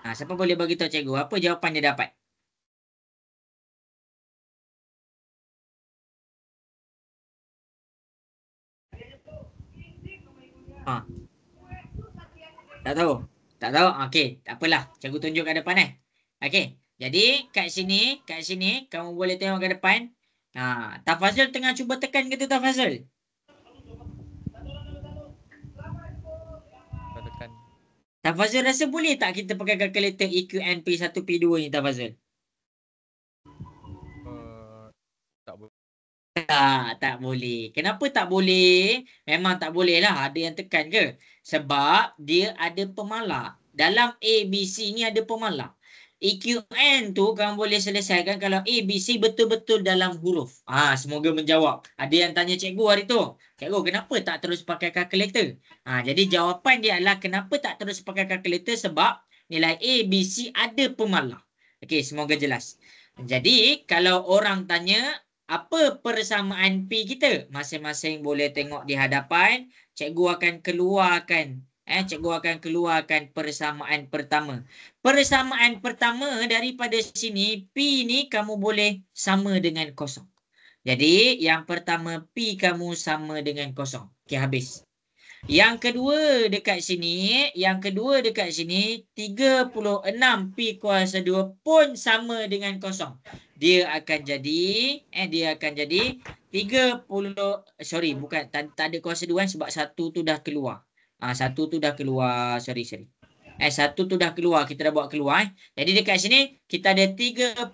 Siapa boleh bagi tahu cikgu apa jawapan dia dapat? Tak tahu? Tak tahu? Okey, tak apalah. Cikgu tunjuk kat depan Okey. Jadi kat sini kamu boleh tengok kat depan. Tafazul tengah cuba tekan ke tu Tafazul? Tak tekan. Tafazul rasa boleh tak kita pakai kalkulator EQN P1 P2 ni Tafazul? Tak boleh. Tak boleh. Kenapa tak boleh? Memang tak boleh lah. Ada yang tekan ke? Sebab dia ada pemalak. Dalam A, B, C ni ada pemalak. EQN tu kamu boleh selesaikan kalau A, B, C betul-betul dalam huruf. Semoga menjawab. Ada yang tanya cikgu hari tu. Cikgu, kenapa tak terus pakai kalkulator? Jadi jawapan dia adalah kenapa tak terus pakai kalkulator? Sebab nilai A, B, C ada pemalak. Okey, semoga jelas. Jadi kalau orang tanya, apa persamaan P kita? Masing-masing boleh tengok di hadapan. Cikgu akan keluarkan persamaan pertama. Persamaan pertama daripada sini, P ni kamu boleh sama dengan kosong. Jadi yang pertama P kamu sama dengan kosong. Okey, habis. Yang kedua dekat sini, 36 P kuasa 2 pun sama dengan kosong. Dia akan jadi 30, sorry, bukan, tak ada kuasa 2 sebab satu tu dah keluar. Sorry. Satu tu dah keluar, kita dah buat keluar. Jadi dekat sini kita ada 36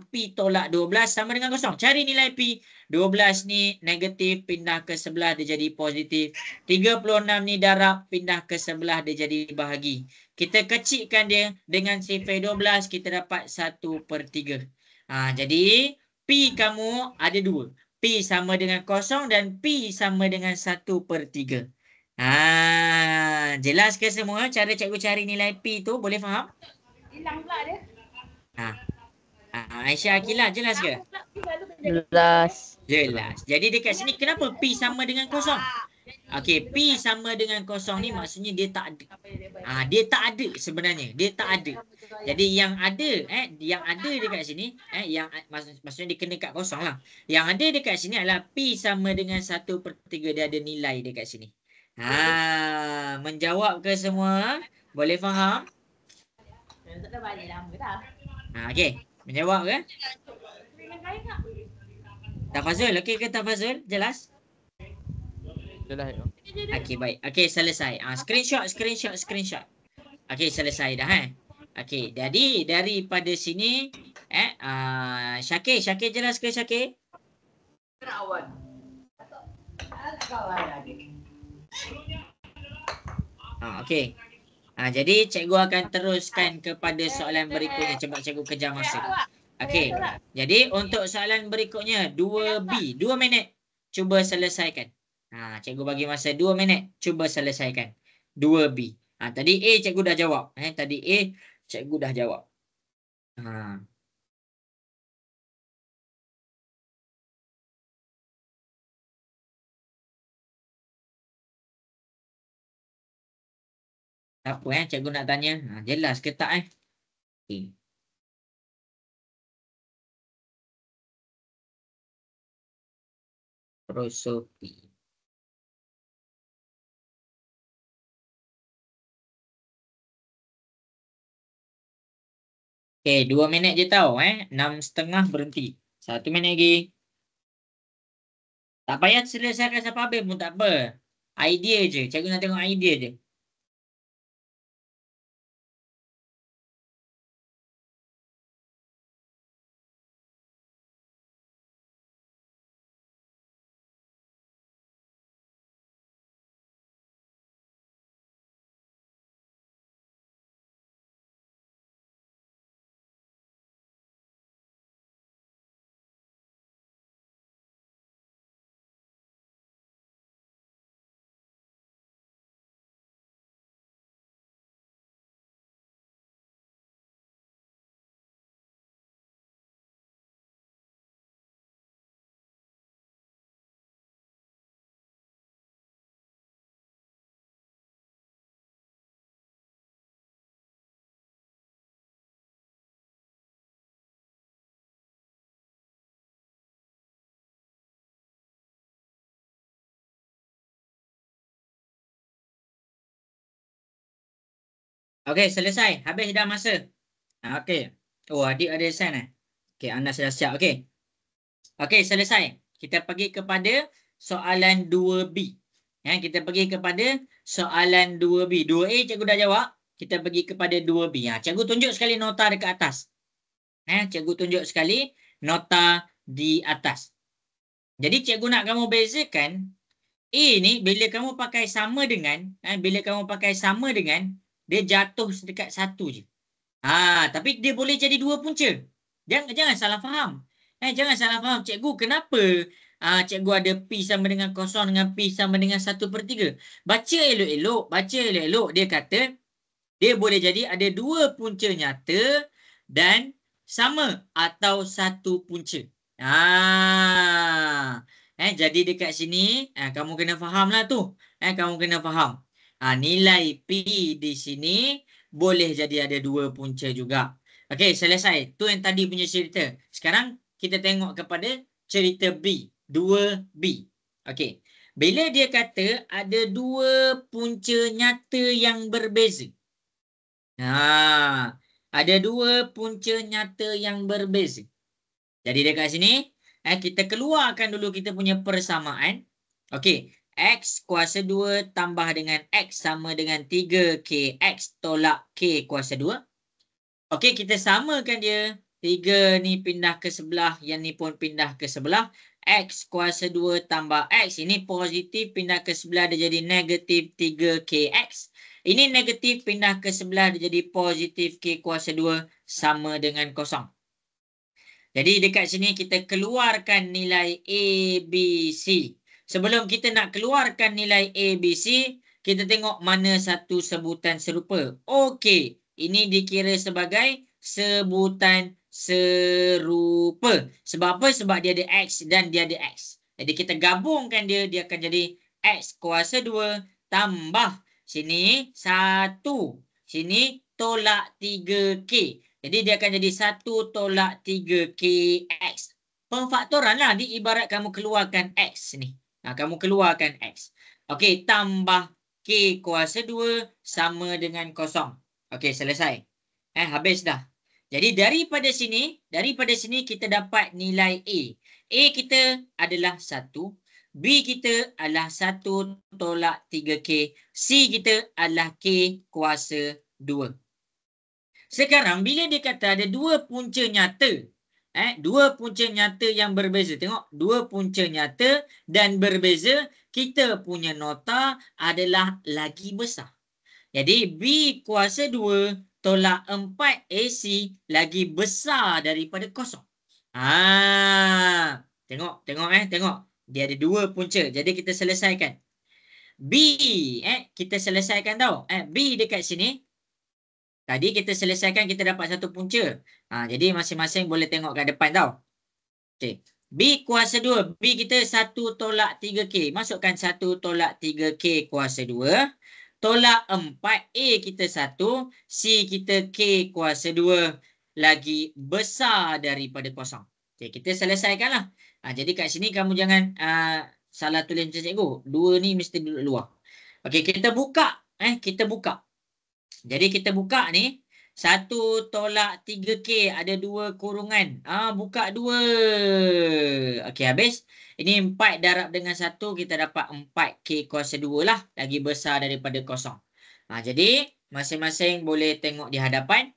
P tolak 12 sama dengan kosong. Cari nilai P. 12 ni negatif, pindah ke sebelah dia jadi positif. 36 ni darab, pindah ke sebelah dia jadi bahagi. Kita kecilkan dia dengan sifar 12, kita dapat 1/3. Jadi P kamu ada 2. P sama dengan kosong dan P sama dengan 1/3. Jelas ke semua cara cikgu cari nilai P tu? Boleh faham? Hilang pula dia. Aisyah Akilah, jelas ke? Jelas. Jadi dekat sini kenapa P sama dengan kosong? Okey, P sama dengan kosong ni maksudnya dia tak ada. Dia tak ada sebenarnya. Dia tak ada. Jadi yang ada dekat sini, maksudnya dia kena kat kosong lah. Yang ada dekat sini adalah P sama dengan 1/3. Dia ada nilai dekat sini. Menjawab ke semua? Boleh faham? Okey, menjawab ke? Tafazul, okey ke Tafazul? Jelas? Jelas. Okey, baik. Okey, selesai. Screenshot. Okey, selesai dah Okey, jadi daripada sini Syakir jelas ke Syakir? Okey. Jadi cikgu akan teruskan kepada soalan berikutnya. Cuba cikgu kejar masa. Okey. Jadi untuk soalan berikutnya 2B, 2 minit. Cuba selesaikan. Cikgu bagi masa 2 minit. Cuba selesaikan. 2B. Tadi A cikgu dah jawab. Tadi A cikgu dah jawab. Apa cikgu nak tanya? Jelas ke tak Okey. Filosofi. Okay, 2 minit je tau. 6:30 berhenti. 1 minit lagi. Tak payah selesaikan sampai habis pun tak apa. Idea je. Cikgu nak tengok idea je. Okey, selesai. Habis dah masa. Okey. Oh, adik ada sign Okey, Anas dah siap. Okey. Okey, selesai. Kita pergi kepada soalan 2B. Kita pergi kepada soalan 2B. 2A cikgu dah jawab. Kita pergi kepada 2B. Cikgu tunjuk sekali nota dekat atas. Cikgu tunjuk sekali nota di atas. Jadi cikgu nak kamu bezakan A ni bila kamu pakai sama dengan, dia jatuh sedekat 1 je. Tapi dia boleh jadi 2 punca. Jangan salah faham. Jangan salah faham. Cikgu, kenapa cikgu ada P sama dengan kosong dengan P sama dengan 1/3? Baca elok-elok. Dia kata dia boleh jadi ada 2 punca nyata dan sama atau 1 punca. Jadi dekat sini kamu kena faham lah tu. Kamu kena faham. Nilai P di sini boleh jadi ada 2 punca juga. Okey, selesai. Tu yang tadi punya cerita. Sekarang kita tengok kepada cerita B. 2B. Okey. Bila dia kata ada 2 punca nyata yang berbeza. Ada 2 punca nyata yang berbeza. Jadi dekat sini, kita keluarkan dulu kita punya persamaan. Okey. X kuasa 2 tambah dengan X sama dengan 3K. X tolak K kuasa 2. Okey, kita samakan dia. 3 ni pindah ke sebelah. Yang ni pun pindah ke sebelah. X kuasa 2 tambah X. Ini positif pindah ke sebelah. Dia jadi negatif 3KX. Ini negatif pindah ke sebelah. Dia jadi positif K kuasa 2 sama dengan kosong. Jadi dekat sini kita keluarkan nilai A, B, C. Sebelum kita nak keluarkan nilai A, B, C, kita tengok mana satu sebutan serupa. Okey, ini dikira sebagai sebutan serupa. Sebab apa? Sebab dia ada X dan dia ada X. Jadi kita gabungkan dia, dia akan jadi X kuasa 2 tambah sini 1. Sini tolak 3K. Jadi dia akan jadi 1 tolak 3KX. Pemfaktoran lah. Ibarat kamu keluarkan X ni. Kamu keluarkan X. Okey, tambah K kuasa 2 sama dengan kosong. Okey, selesai. Habis dah. Jadi daripada sini kita dapat nilai A. A kita adalah 1. B kita adalah 1 tolak 3K. C kita adalah K kuasa 2. Sekarang bila dia kata ada 2 punca nyata. 2 punca nyata yang berbeza. Tengok, 2 punca nyata dan berbeza. Kita punya nota adalah lagi besar. Jadi B kuasa 2 tolak 4AC lagi besar daripada kosong. Tengok. Dia ada 2 punca. Jadi kita selesaikan. B, kita selesaikan tau. B dekat sini. Tadi kita selesaikan, kita dapat 1 punca. Jadi masing-masing boleh tengok kat depan tau. Okay. B kuasa 2. B kita 1 tolak 3K. Masukkan 1 tolak 3K kuasa 2. Tolak 4. A kita 1. C kita K kuasa 2. Lagi besar daripada kosong. Okay, kita selesaikanlah. Jadi kat sini kamu jangan salah tulis macam cikgu. 2 ni mesti duduk luar. Okey, kita buka. Kita buka. Jadi kita buka ni. 1 tolak 3K ada 2 kurungan. Buka 2. Okey, habis. Ini 4 darab dengan 1, kita dapat 4K kuasa 2 lah. Lagi besar daripada kosong. Jadi, masing-masing boleh tengok di hadapan.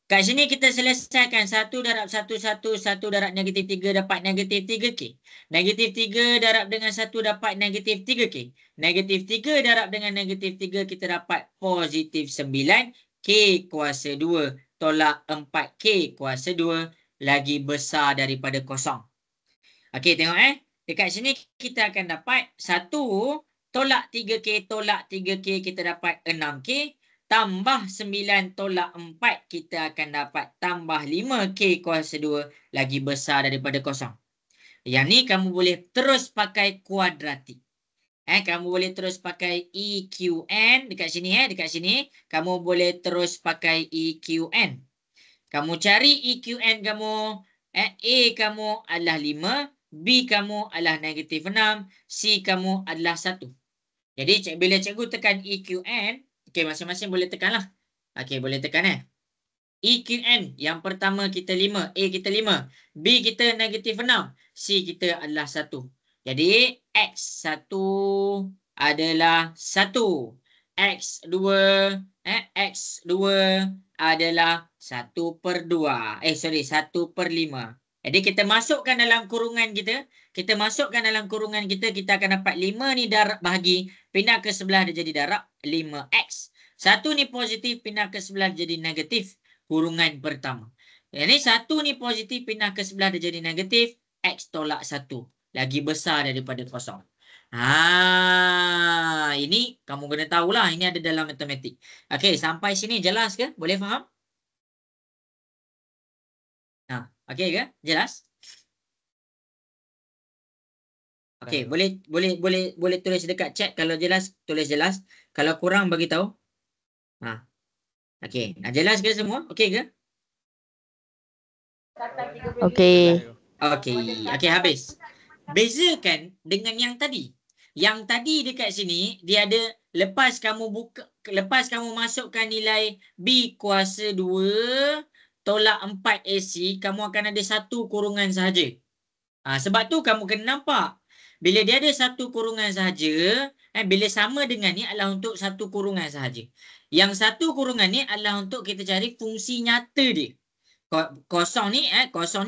Kat sini kita selesaikan 1 darab 1, 1 darab negatif 3 dapat negatif 3K. Negatif 3 darab dengan 1 dapat negatif 3K. Negatif 3 darab dengan negatif 3 kita dapat positif 9. K kuasa 2 tolak 4K kuasa 2 lagi besar daripada kosong. Okey, tengok dekat sini kita akan dapat 1 tolak 3K tolak 3K kita dapat 6K. Tambah 9 tolak 4 kita akan dapat tambah 5K kuasa 2 lagi besar daripada kosong. Yang ni kamu boleh terus pakai kuadratik. Kamu boleh terus pakai EQN dekat sini dekat sini kamu boleh terus pakai EQN. Kamu cari EQN kamu, A kamu adalah 5, B kamu adalah negatif 6, C kamu adalah 1. Jadi bila cikgu tekan EQN, okey, masing-masing boleh tekanlah. Okey, boleh tekan EQN yang pertama kita 5, A kita 5, B kita negatif 6, C kita adalah 1. Jadi X1 adalah 1. X2 X2 adalah 1/2. 1/5. Jadi kita masukkan dalam kurungan kita. Kita akan dapat 5 ni darab bahagi. Pindah ke sebelah dia jadi darab 5X. 1 ni positif, pindah ke sebelah jadi negatif. Kurungan pertama. Jadi 1 ni positif, pindah ke sebelah dia jadi negatif. X tolak 1. Lagi besar daripada kosong. Ini kamu kena tahulah. Ini ada dalam matematik. Okey, sampai sini jelas ke? Boleh faham? Okey ke? Jelas? Okey, boleh tulis dekat chat kalau jelas, tulis jelas. Kalau kurang bagi tahu. Okey, jelas ke semua? Okey ke? Okey. Okey, habis. Bezakan dengan yang tadi. Yang tadi dekat sini dia ada lepas kamu masukkan nilai B kuasa 2 tolak 4 AC, kamu akan ada 1 kurungan sahaja. Sebab tu kamu kena nampak. Bila dia ada 1 kurungan sahaja, bila sama dengan ni adalah untuk 1 kurungan sahaja. Yang 1 kurungan ni adalah untuk kita cari fungsi nyata dia. Kosong ni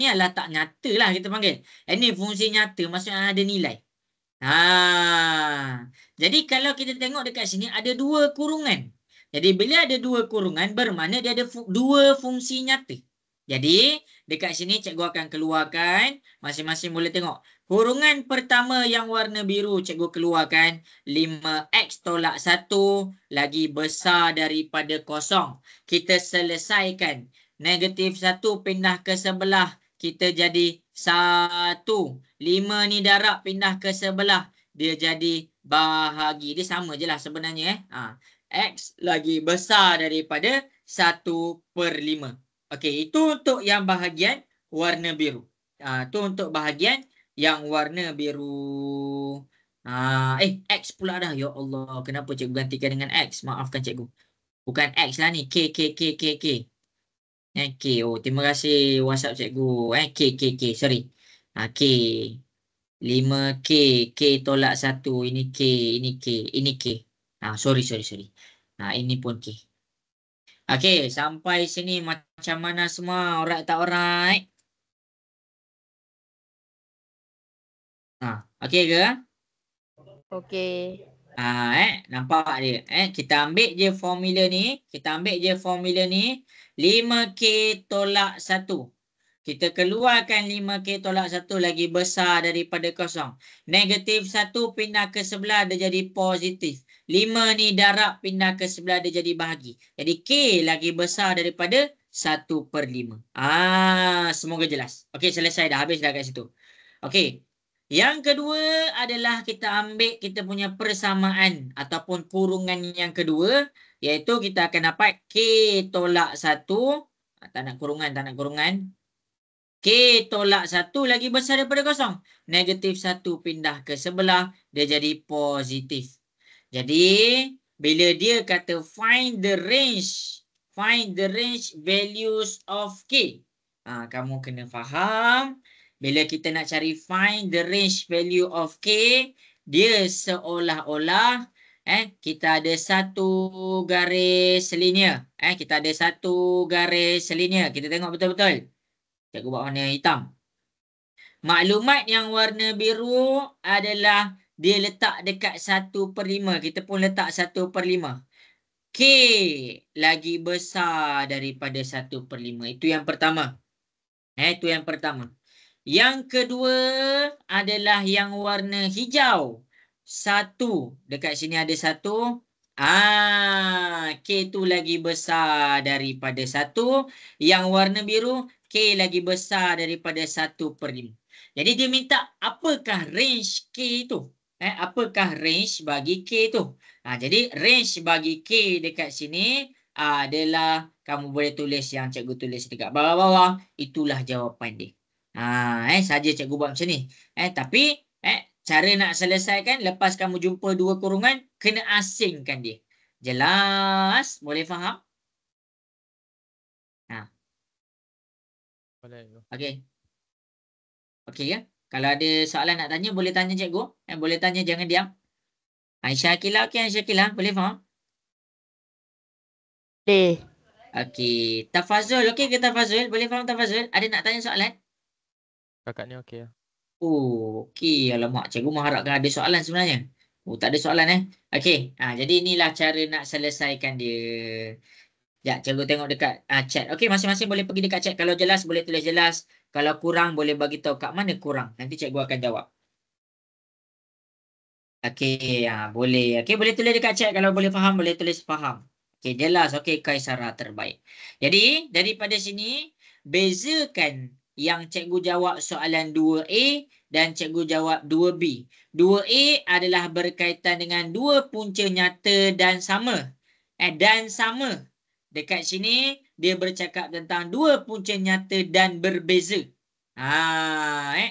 adalah tak nyata lah kita panggil. Ini fungsi nyata, maksudnya ada nilai. Jadi kalau kita tengok dekat sini ada 2 kurungan. Jadi bila ada 2 kurungan bermakna dia ada 2 fungsi nyata. Jadi dekat sini cikgu akan keluarkan, masing-masing boleh tengok. Kurungan pertama yang warna biru cikgu keluarkan 5X tolak 1 lagi besar daripada kosong. Kita selesaikan. Negatif 1 pindah ke sebelah. Kita jadi 1. 5 ni darab pindah ke sebelah. Dia jadi bahagi. Dia sama je lah sebenarnya. X lagi besar daripada 1/5. Okey, itu untuk yang bahagian warna biru. Itu untuk bahagian yang warna biru. X pula dah. Ya Allah, kenapa cikgu gantikan dengan X? Maafkan cikgu. Bukan X lah ni. K. K. Terima kasih WhatsApp cikgu. K. Sorry. K. 5K. K tolak 1. Ini K. Ini K. Sorry. Ini pun K. Okey, sampai sini macam mana semua? Alright tak alright? Okey ke? Okey. Nampak dia. Kita ambil je formula ni. 5K tolak 1. Kita keluarkan 5K tolak 1 lagi besar daripada kosong. Negatif 1 pindah ke sebelah dia jadi positif. 5 ni darab pindah ke sebelah dia jadi bahagi. Jadi K lagi besar daripada 1/5. Semoga jelas. Okey, selesai dah. Habis dah kat situ. Okey. Yang kedua adalah kita ambil kita punya persamaan ataupun kurungan yang kedua. Iaitu kita akan dapat K tolak 1. Tak nak kurungan. K tolak 1 lagi besar daripada kosong. Negatif 1 pindah ke sebelah. Dia jadi positif. Jadi bila dia kata find the range Find the range values of K. Kamu kena faham. Bila kita nak cari find the range value of K, dia seolah-olah kita ada satu garis linear. Kita ada satu garis linear. Kita tengok betul-betul. Cikgu buat warna hitam. Maklumat yang warna biru adalah dia letak dekat 1/5. Kita pun letak 1/5. K lagi besar daripada 1/5. Itu yang pertama. Itu yang pertama. Yang kedua adalah yang warna hijau. 1. Dekat sini ada 1. K tu lagi besar daripada 1. Yang warna biru, K lagi besar daripada 1/5. Jadi dia minta apakah range K tu? Apakah range bagi K tu? Jadi range bagi K dekat sini adalah kamu boleh tulis yang cikgu tulis dekat bawah-bawah. Itulah jawapan dia. Saja cikgu buat macam ni. Tapi cara nak selesaikan lepas kamu jumpa dua kurungan, kena asingkan dia. Jelas? Boleh faham? Boleh. Okey. Okey ya? Kalau ada soalan nak tanya, boleh tanya cikgu. Boleh tanya, jangan diam. Aisyah Akila, okey Aisyah Akila, boleh faham? Boleh. Okey. Tafazul, okey ke Tafazul? Boleh faham Tafazul? Ada nak tanya soalan? Kakak ni okey lah. Oh, okey. Alamak, cikgu mengharapkan ada soalan sebenarnya. Oh, tak ada soalan Okey. Jadi inilah cara nak selesaikan dia. Ya, cikgu tengok dekat chat. Okey, masing-masing boleh pergi dekat chat. Kalau jelas, boleh tulis jelas. Kalau kurang, boleh bagi tahu kat mana kurang. Nanti cikgu akan jawab. Okey, boleh. Okey, boleh tulis dekat chat. Kalau boleh faham, boleh tulis faham. Okey, jelas. Okey, Kaisara terbaik. Jadi, daripada sini, bezakan yang cikgu jawab soalan 2A dan cikgu jawab 2B. 2A adalah berkaitan dengan dua punca nyata dan sama. Dan sama. Dekat sini, dia bercakap tentang dua punca nyata dan berbeza.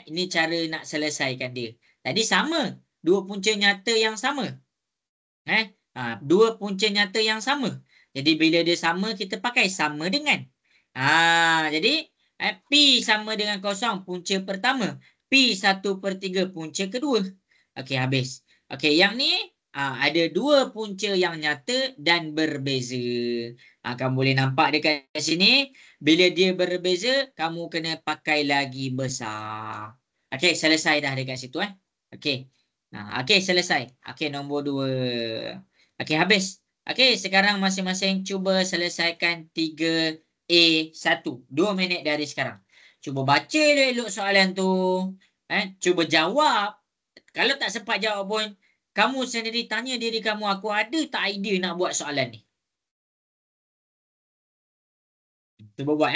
Ini cara nak selesaikan dia. Tadi sama. Dua punca nyata yang sama. Dua punca nyata yang sama. Jadi bila dia sama, kita pakai sama dengan. Jadi P sama dengan kosong, punca pertama. P 1/3, punca kedua. Okey, habis. Okey, yang ni ada dua punca yang nyata dan berbeza. Kamu boleh nampak dekat sini. Bila dia berbeza, kamu kena pakai lagi besar. Okey, selesai dah dekat situ. Okey. Okey, selesai. Okey, nombor 2. Okey, habis. Okey, sekarang masing-masing cuba selesaikan 3A1. 2 minit dari sekarang. Cuba baca elok soalan tu. Cuba jawab. Kalau tak sempat jawab pun, kamu sendiri tanya diri kamu, aku ada tak idea nak buat soalan ni? Cuba buat,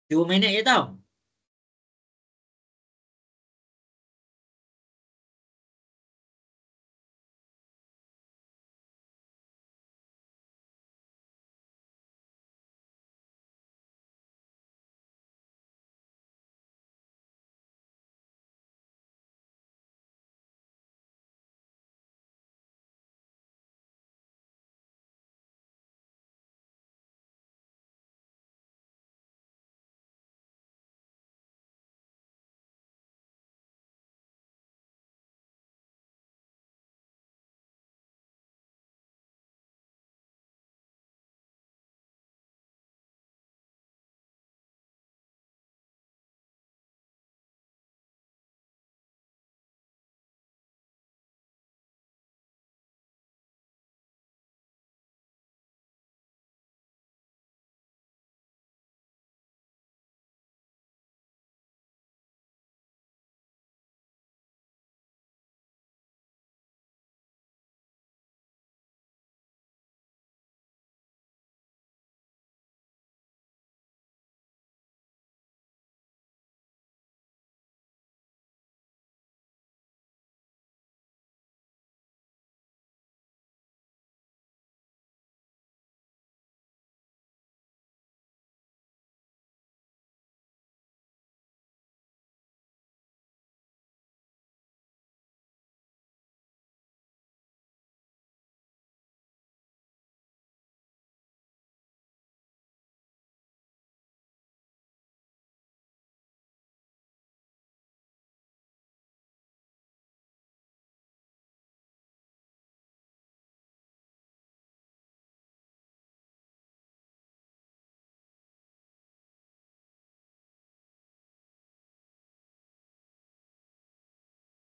2 minit je tau.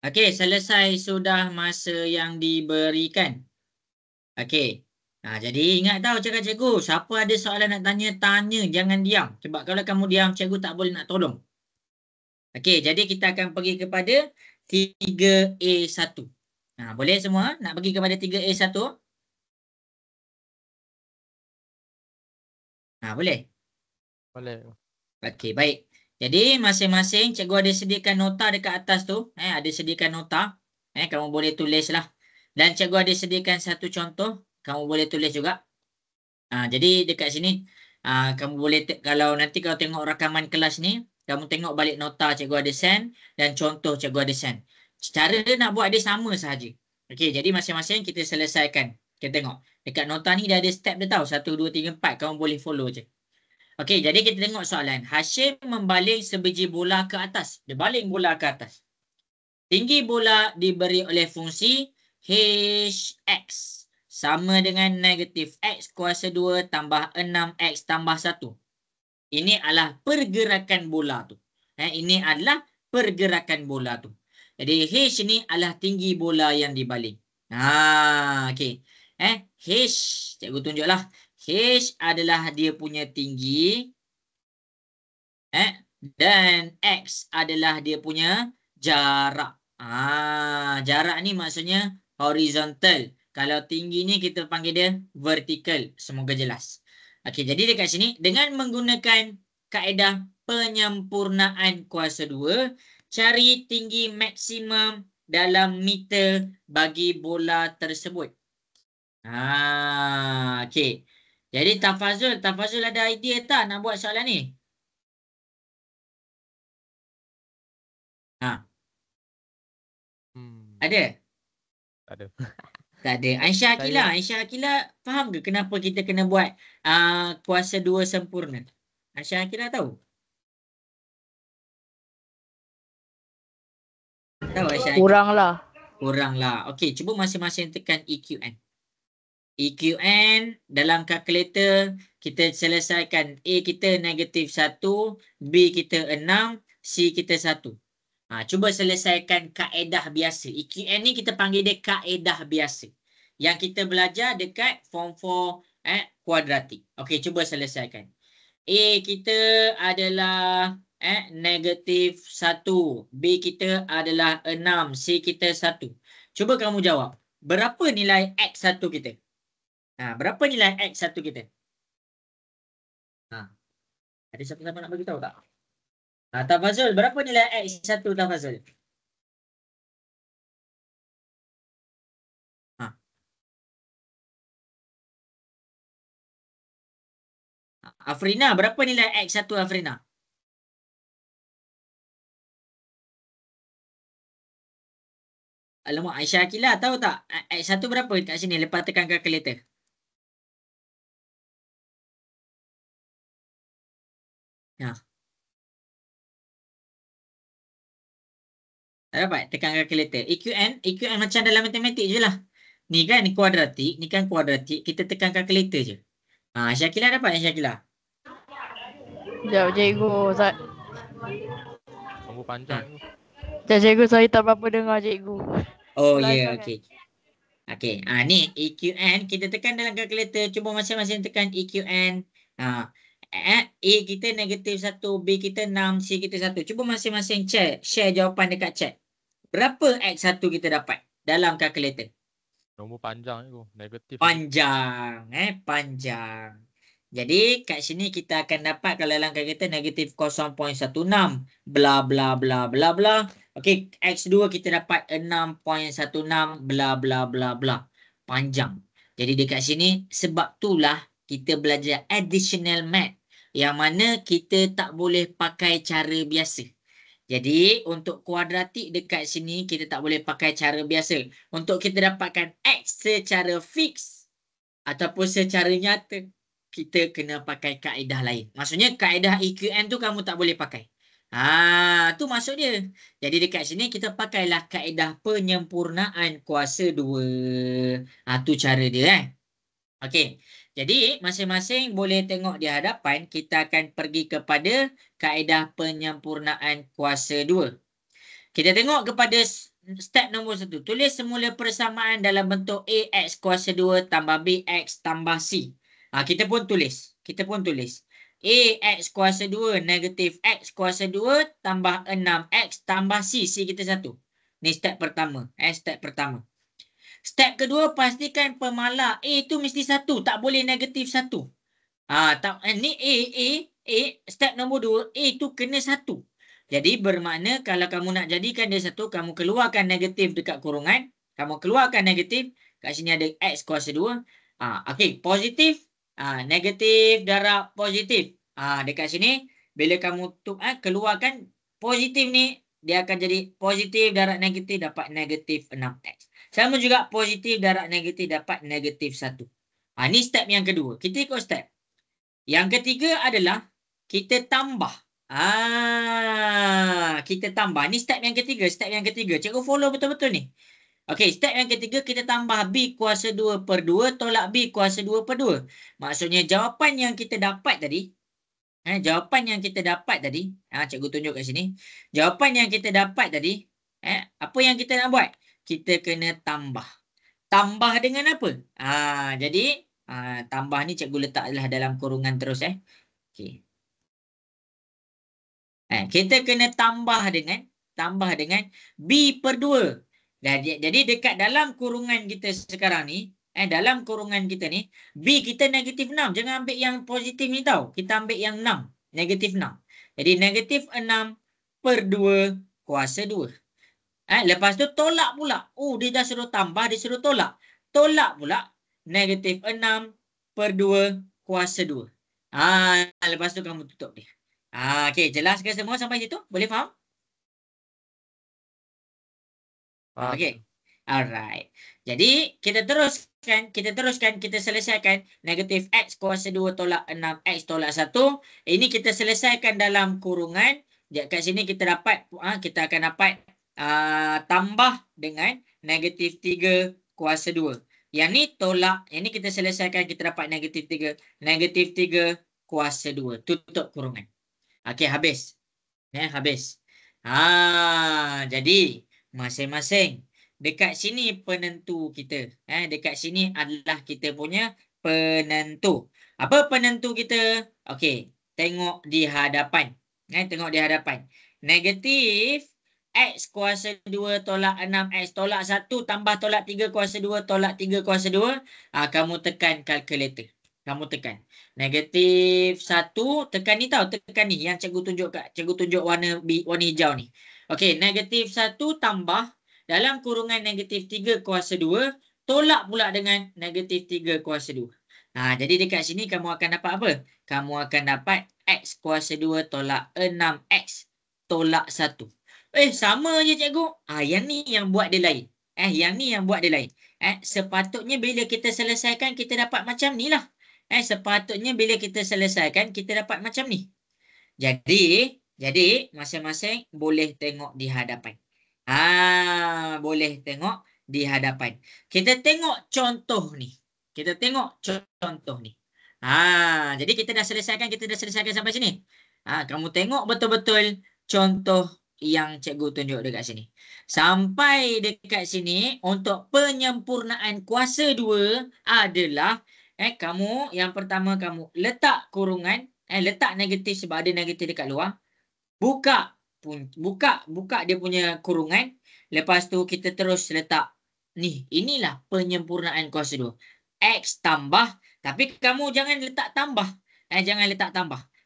Okey, selesai sudah masa yang diberikan. Okey. Jadi ingat tahu cakap cikgu, siapa ada soalan nak tanya, tanya. Jangan diam. Sebab kalau kamu diam, cikgu tak boleh nak tolong. Okey, jadi kita akan pergi kepada 3A1. Boleh semua nak pergi kepada 3A1? Boleh? Boleh. Okey, baik. Jadi masing-masing cikgu ada sediakan nota dekat atas tu. Ada sediakan nota. Kamu boleh tulis lah. Dan cikgu ada sediakan satu contoh. Kamu boleh tulis juga. Jadi dekat sini kamu boleh kalau nanti kau tengok rakaman kelas ni, kamu tengok balik nota cikgu ada send dan contoh cikgu ada send. Cara nak buat dia sama sahaja. Okey, jadi masing-masing kita selesaikan. Kita tengok. Dekat nota ni dia ada step dia tahu. 1, 2, 3, 4. Kamu boleh follow je. Okey, jadi kita tengok soalan. Hashim membaling sebiji bola ke atas. Dia baling bola ke atas. Tinggi bola diberi oleh fungsi Hx sama dengan negatif X kuasa 2 tambah 6X tambah 1. Ini adalah pergerakan bola tu. Ini adalah pergerakan bola tu. Jadi H ni adalah tinggi bola yang dibaling. Okey. H, cikgu tunjuklah. H adalah dia punya tinggi. Dan X adalah dia punya jarak. Jarak ni maksudnya horizontal. Kalau tinggi ni kita panggil dia vertical. Semoga jelas. Okey, jadi dekat sini dengan menggunakan kaedah penyempurnaan kuasa 2, cari tinggi maksimum dalam meter bagi bola tersebut. Okey. Jadi Tafazul ada idea tak nak buat soalan ni? Ada? Tak ada. Tak ada. Aisyah Akilah. Saya Aisyah Akilah faham ke kenapa kita kena buat kuasa 2 sempurna? Aisyah Akilah tahu? Tahu Aisyah Akilah? Kurang lah. Kurang lah. Okey, cuba masing-masing tekan EQN. EQN dalam kalkulator kita selesaikan. A kita negatif 1, B kita 6, C kita 1. Cuba selesaikan kaedah biasa. EQN ni kita panggil dia kaedah biasa. Yang kita belajar dekat form 4 kuadratik. Okey, cuba selesaikan. A kita adalah negatif 1. B kita adalah 6. C kita 1. Cuba kamu jawab. Berapa nilai X1 kita? Berapa nilai X1 kita? Ada siapa-siapa nak bagi tahu tak? Tafazul, berapa nilai X1 Tafazul? Afrina, berapa nilai X1 Afrina? Alamak, Aisyah Akilah tahu tak? X1 berapa kat sini lepas tekan kalkulator? Tak dapat tekan kalkulator. EQN macam dalam matematik je lah. Ni kan kuadratik, ni kan kuadratik. Kita tekan kalkulator je. Aisyah Akilah dapat Aisyah Akilah? Sekejap cikgu. nombor panjang tu. Sekejap cikgu, saya tak berapa dengar cikgu. Oh ya, Pelan okey. Okey, ni EQN kita tekan dalam kalkulator. Cuba masing-masing tekan EQN. A kita negatif 1, B kita 6, C kita 1. Cuba masing-masing share jawapan dekat chat. Berapa X1 kita dapat dalam kalkulator? Nombor panjang tu, negatif. Panjang, panjang. Jadi kat sini kita akan dapat kalau dalam kalkulator negatif 0.16 bla bla bla bla bla. Okey, X2 kita dapat 6.16 bla bla bla bla. Panjang. Jadi dekat sini sebab itulah kita belajar additional math yang mana kita tak boleh pakai cara biasa. Jadi untuk kuadratik dekat sini kita tak boleh pakai cara biasa. Untuk kita dapatkan X secara fix ataupun secara nyata, kita kena pakai kaedah lain. Maksudnya kaedah EQN tu kamu tak boleh pakai. Tu maksud dia. Jadi dekat sini kita pakailah kaedah penyempurnaan kuasa 2. Tu cara dia Okey. Jadi masing-masing boleh tengok di hadapan, kita akan pergi kepada kaedah penyempurnaan kuasa 2. Kita tengok kepada step nombor 1. Tulis semula persamaan dalam bentuk AX kuasa 2 tambah BX tambah C. Kita pun tulis. AX kuasa 2 negatif X kuasa 2 tambah 6X tambah C. C kita 1. Ni step pertama. Step pertama. Step kedua, pastikan pemala A tu mesti 1. Tak boleh negatif 1. Ni A. Step nombor 2. A tu kena 1. Jadi bermakna kalau kamu nak jadikan dia 1, kamu keluarkan negatif dekat kurungan. Kamu keluarkan negatif. Kat sini ada X kuasa 2. Okey, positif. Negatif darab positif. Dekat sini, bila kamu keluarkan positif ni, dia akan jadi positif darab negatif dapat negatif 6X. Sama juga positif darab negatif dapat negatif 1. Ni step yang kedua. Kita ikut step. Yang ketiga adalah kita tambah. Kita tambah. Ni step yang ketiga. Cikgu follow betul-betul ni. Okey, step yang ketiga kita tambah B kuasa 2 per 2 tolak B kuasa 2 per 2. Maksudnya jawapan yang kita dapat tadi. Cikgu tunjuk kat sini. Jawapan yang kita dapat tadi. Apa yang kita nak buat? Kita kena tambah. Tambah dengan apa? Jadi tambah ni cikgu letaklah dalam kurungan terus. Okey. Kita kena tambah dengan B per 2. Jadi dekat dalam kurungan kita sekarang ni, dalam kurungan kita ni, B kita negatif 6. Jangan ambil yang positif ni tau. Kita ambil yang 6. Negatif 6. Jadi negatif 6 per 2 kuasa 2. Lepas tu tolak pula. Dia dah suruh tambah, dia suruh tolak. Tolak pula negatif 6 per 2 kuasa 2. Lepas tu kamu tutup dia. Okey, jelas ke semua sampai situ? Boleh faham? Faham. Okey. Alright. Jadi, kita teruskan, kita selesaikan negatif X kuasa 2 tolak 6X tolak 1. Ini kita selesaikan dalam kurungan. Kat sini kita dapat, kita akan dapat tambah dengan negatif 3 kuasa 2. Yang ni tolak, yang ni kita selesaikan, kita dapat negatif 3. Negatif 3 kuasa 2. Tutup kurungan. Okey, habis. Habis. Jadi, masing-masing. Dekat sini penentu kita. Dekat sini adalah kita punya penentu. Apa penentu kita? Okey, tengok di hadapan. Tengok di hadapan. Negatif X kuasa 2 tolak 6X tolak 1 tambah tolak 3 kuasa 2 tolak 3 kuasa 2. Kamu tekan kalkulator. Kamu tekan. Negatif 1, tekan ni tau. Tekan ni yang cikgu tunjuk warna hijau ni. Okey, negatif 1 tambah dalam kurungan negatif 3 kuasa 2 tolak pula dengan negatif 3 kuasa 2. Jadi dekat sini kamu akan dapat apa? Kamu akan dapat X kuasa 2 tolak 6X tolak 1. Sama je cikgu. Yang ni yang buat dia lain. Sepatutnya bila kita selesaikan kita dapat macam ni lah. Sepatutnya bila kita selesaikan kita dapat macam ni. Jadi masing-masing boleh tengok di hadapan. Boleh tengok di hadapan. Kita tengok contoh ni. Jadi kita dah selesaikan sampai sini. Kamu tengok betul-betul contoh yang cikgu tunjuk dekat sini. Sampai dekat sini untuk penyempurnaan kuasa 2 adalah kamu yang pertama kamu letak kurungan, letak negatif sebab ada negatif dekat luar. Buka dia punya kurungan. Lepas tu kita terus letak ni. Inilah penyempurnaan kuasa 2. X tambah, tapi kamu jangan letak tambah.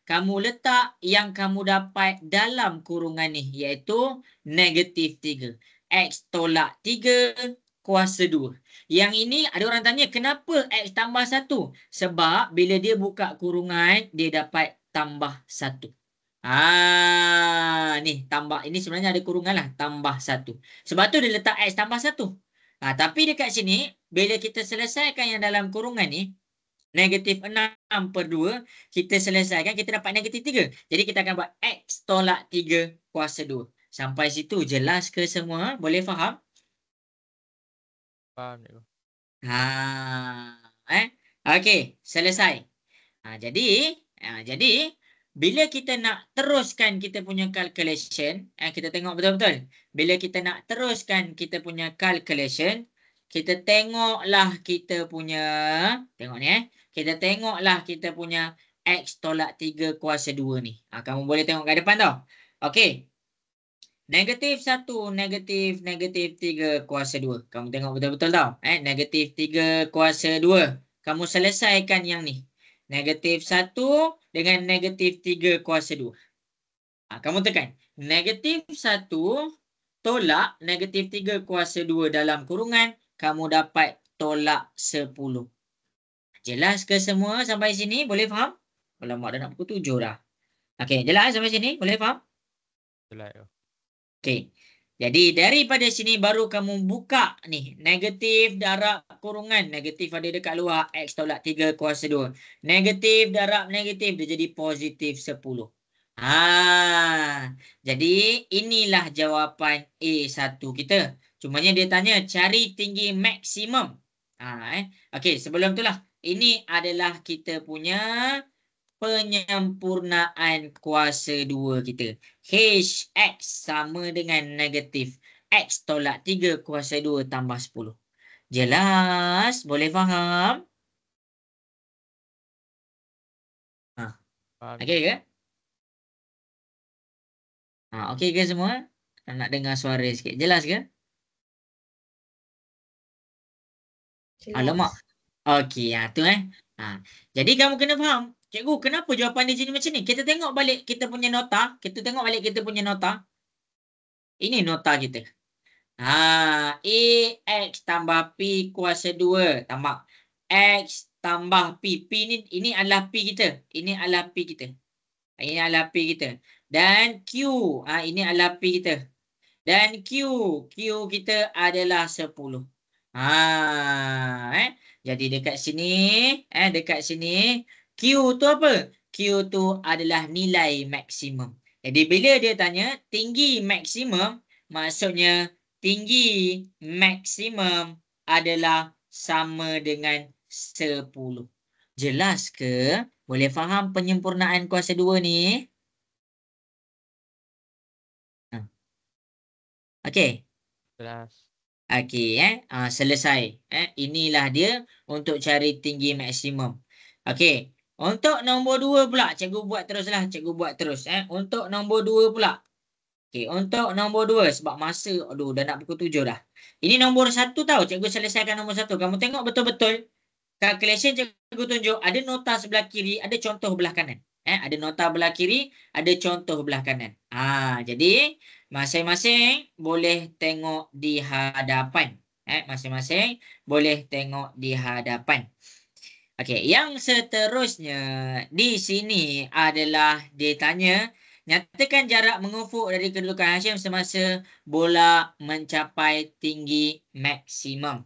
Kamu letak yang kamu dapat dalam kurungan ni, iaitu negatif 3. X tolak 3 kuasa 2. Yang ini ada orang tanya kenapa X tambah 1? Sebab bila dia buka kurungan, dia dapat tambah 1. Ni tambah. Ini sebenarnya ada kurungan lah. Tambah 1. Sebab tu dia letak X tambah 1. Tapi dekat sini, bila kita selesaikan yang dalam kurungan ni, negatif 6 per 2, kita selesaikan, kita dapat negatif 3. Jadi kita akan buat X tolak 3 kuasa 2. Sampai situ jelas ke semua? Boleh faham? Faham cikgu. Okey, selesai. Jadi bila kita nak teruskan kita punya calculation, kita tengok betul-betul. Bila kita nak teruskan kita punya calculation, kita tengoklah kita punya, tengok ni kita tengoklah kita punya X tolak 3 kuasa 2 ni. Kamu boleh tengok kat depan tau. Okey. -1, negatif 3 kuasa 2. Kamu tengok betul-betul tau. Negatif 3 kuasa 2. Kamu selesaikan yang ni. -1 dengan negatif 3 kuasa 2. Kamu tekan. -1 tolak negatif 3 kuasa 2 dalam kurungan. Kamu dapat tolak 10. Jelas ke semua sampai sini? Boleh faham? Alamak, dah nak pukul 7 dah. Okey, jelas sampai sini? Boleh faham? Jelas. Okey. Jadi daripada sini baru kamu buka ni. Negatif darab kurungan. Negatif ada dekat luar. X tolak 3 kuasa 2. Negatif darab negatif. Dia jadi positif 10. Jadi inilah jawapan A1 kita. Cumanya dia tanya cari tinggi maksimum. Okey, sebelum itulah. Ini adalah kita punya penyempurnaan kuasa 2 kita. Hx sama dengan negatif X tolak 3 kuasa 2 tambah 10. Jelas? Boleh faham? Faham. Okey ke? Okey ke semua? Nak dengar suara sikit. Jelas ke? Jelas. Alamak. Okey, tu jadi kamu kena faham. Cikgu, kenapa jawapan dia jadi macam ni? Kita tengok balik kita punya nota. Ini nota kita. Ax tambah P kuasa 2 tambah X tambah P. Ini adalah P kita. Ini adalah P kita. Dan Q. Ini adalah P kita. Dan Q kita adalah 10. Jadi dekat sini, Q tu apa? Q tu adalah nilai maksimum. Jadi bila dia tanya tinggi maksimum, maksudnya tinggi maksimum adalah sama dengan 10. Jelas ke? Boleh faham penyempurnaan kuasa 2 ni? Okey. Jelas. Okey, selesai. Inilah dia untuk cari tinggi maksimum. Okey. Untuk nombor 2 pula, cikgu buat teruslah. Untuk nombor 2 pula. Okey, untuk nombor 2 sebab masa dah nak pukul 7 dah. Ini nombor 1 tau. Cikgu selesaikan nombor 1. Kamu tengok betul-betul. Calculation cikgu tunjuk ada nota sebelah kiri, ada contoh belah kanan. Ada nota belah kiri, ada contoh belah kanan. Jadi masing-masing boleh tengok di hadapan. Masing-masing boleh tengok di hadapan. Okey, yang seterusnya di sini adalah dia tanya, nyatakan jarak mengufuk dari kedudukan Hashim semasa bola mencapai tinggi maksimum.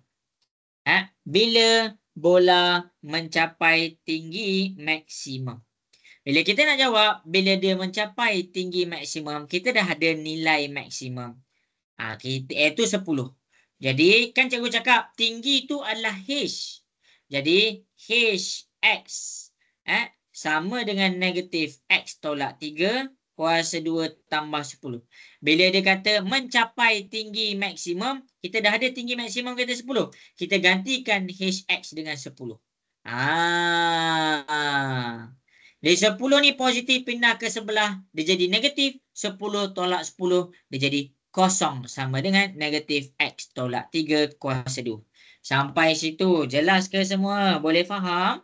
Bila bola mencapai tinggi maksimum. Bila kita nak jawab, bila dia mencapai tinggi maksimum, kita dah ada nilai maksimum. Itu 10. Jadi, kan cikgu cakap, tinggi itu adalah H. Jadi, Hx sama dengan negatif X tolak 3 kuasa 2 tambah 10. Bila dia kata mencapai tinggi maksimum, kita dah ada tinggi maksimum kita 10. Kita gantikan Hx dengan 10. Dari 10 ni positif pindah ke sebelah, dia jadi negatif. 10 tolak 10, dia jadi kosong sama dengan negatif X tolak 3 kuasa 2. Sampai situ jelas ke semua? Boleh faham?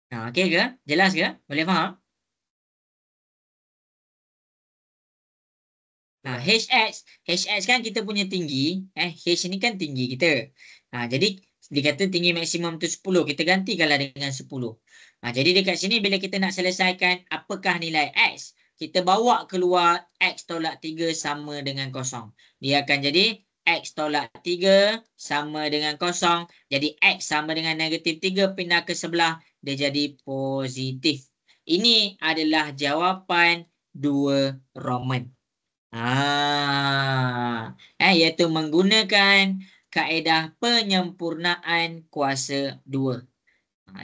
Okey ke? Jelas ke? Boleh faham? Hx kan kita punya tinggi. H ni kan tinggi kita. Jadi dikata tinggi maksimum tu 10. Kita gantikanlah dengan 10. Jadi dekat sini bila kita nak selesaikan apakah nilai X, kita bawa keluar X tolak 3 sama dengan kosong. Dia akan jadi X tolak 3 sama dengan kosong. Jadi X sama dengan negatif 3 pindah ke sebelah. Dia jadi positif. Ini adalah jawapan 2 Roman. Iaitu menggunakan kaedah penyempurnaan kuasa 2.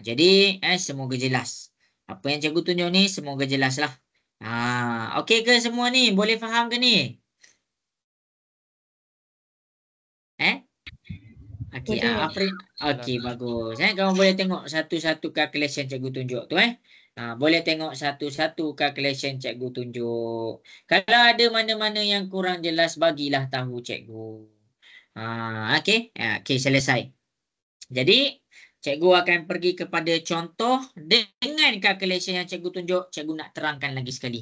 Jadi semoga jelas. Apa yang cikgu tunjuk ni semoga jelas lah. Okey ke semua ni? Boleh faham ke ni? Okey, Boleh. Afrin. Okey, bagus. Kamu boleh tengok satu-satu calculation cikgu tunjuk tu boleh tengok satu-satu calculation cikgu tunjuk. Kalau ada mana-mana yang kurang jelas bagilah tahu cikgu. Okey. Okey, selesai. Jadi, cikgu akan pergi kepada contoh dengan calculation yang cikgu tunjuk. Cikgu nak terangkan lagi sekali.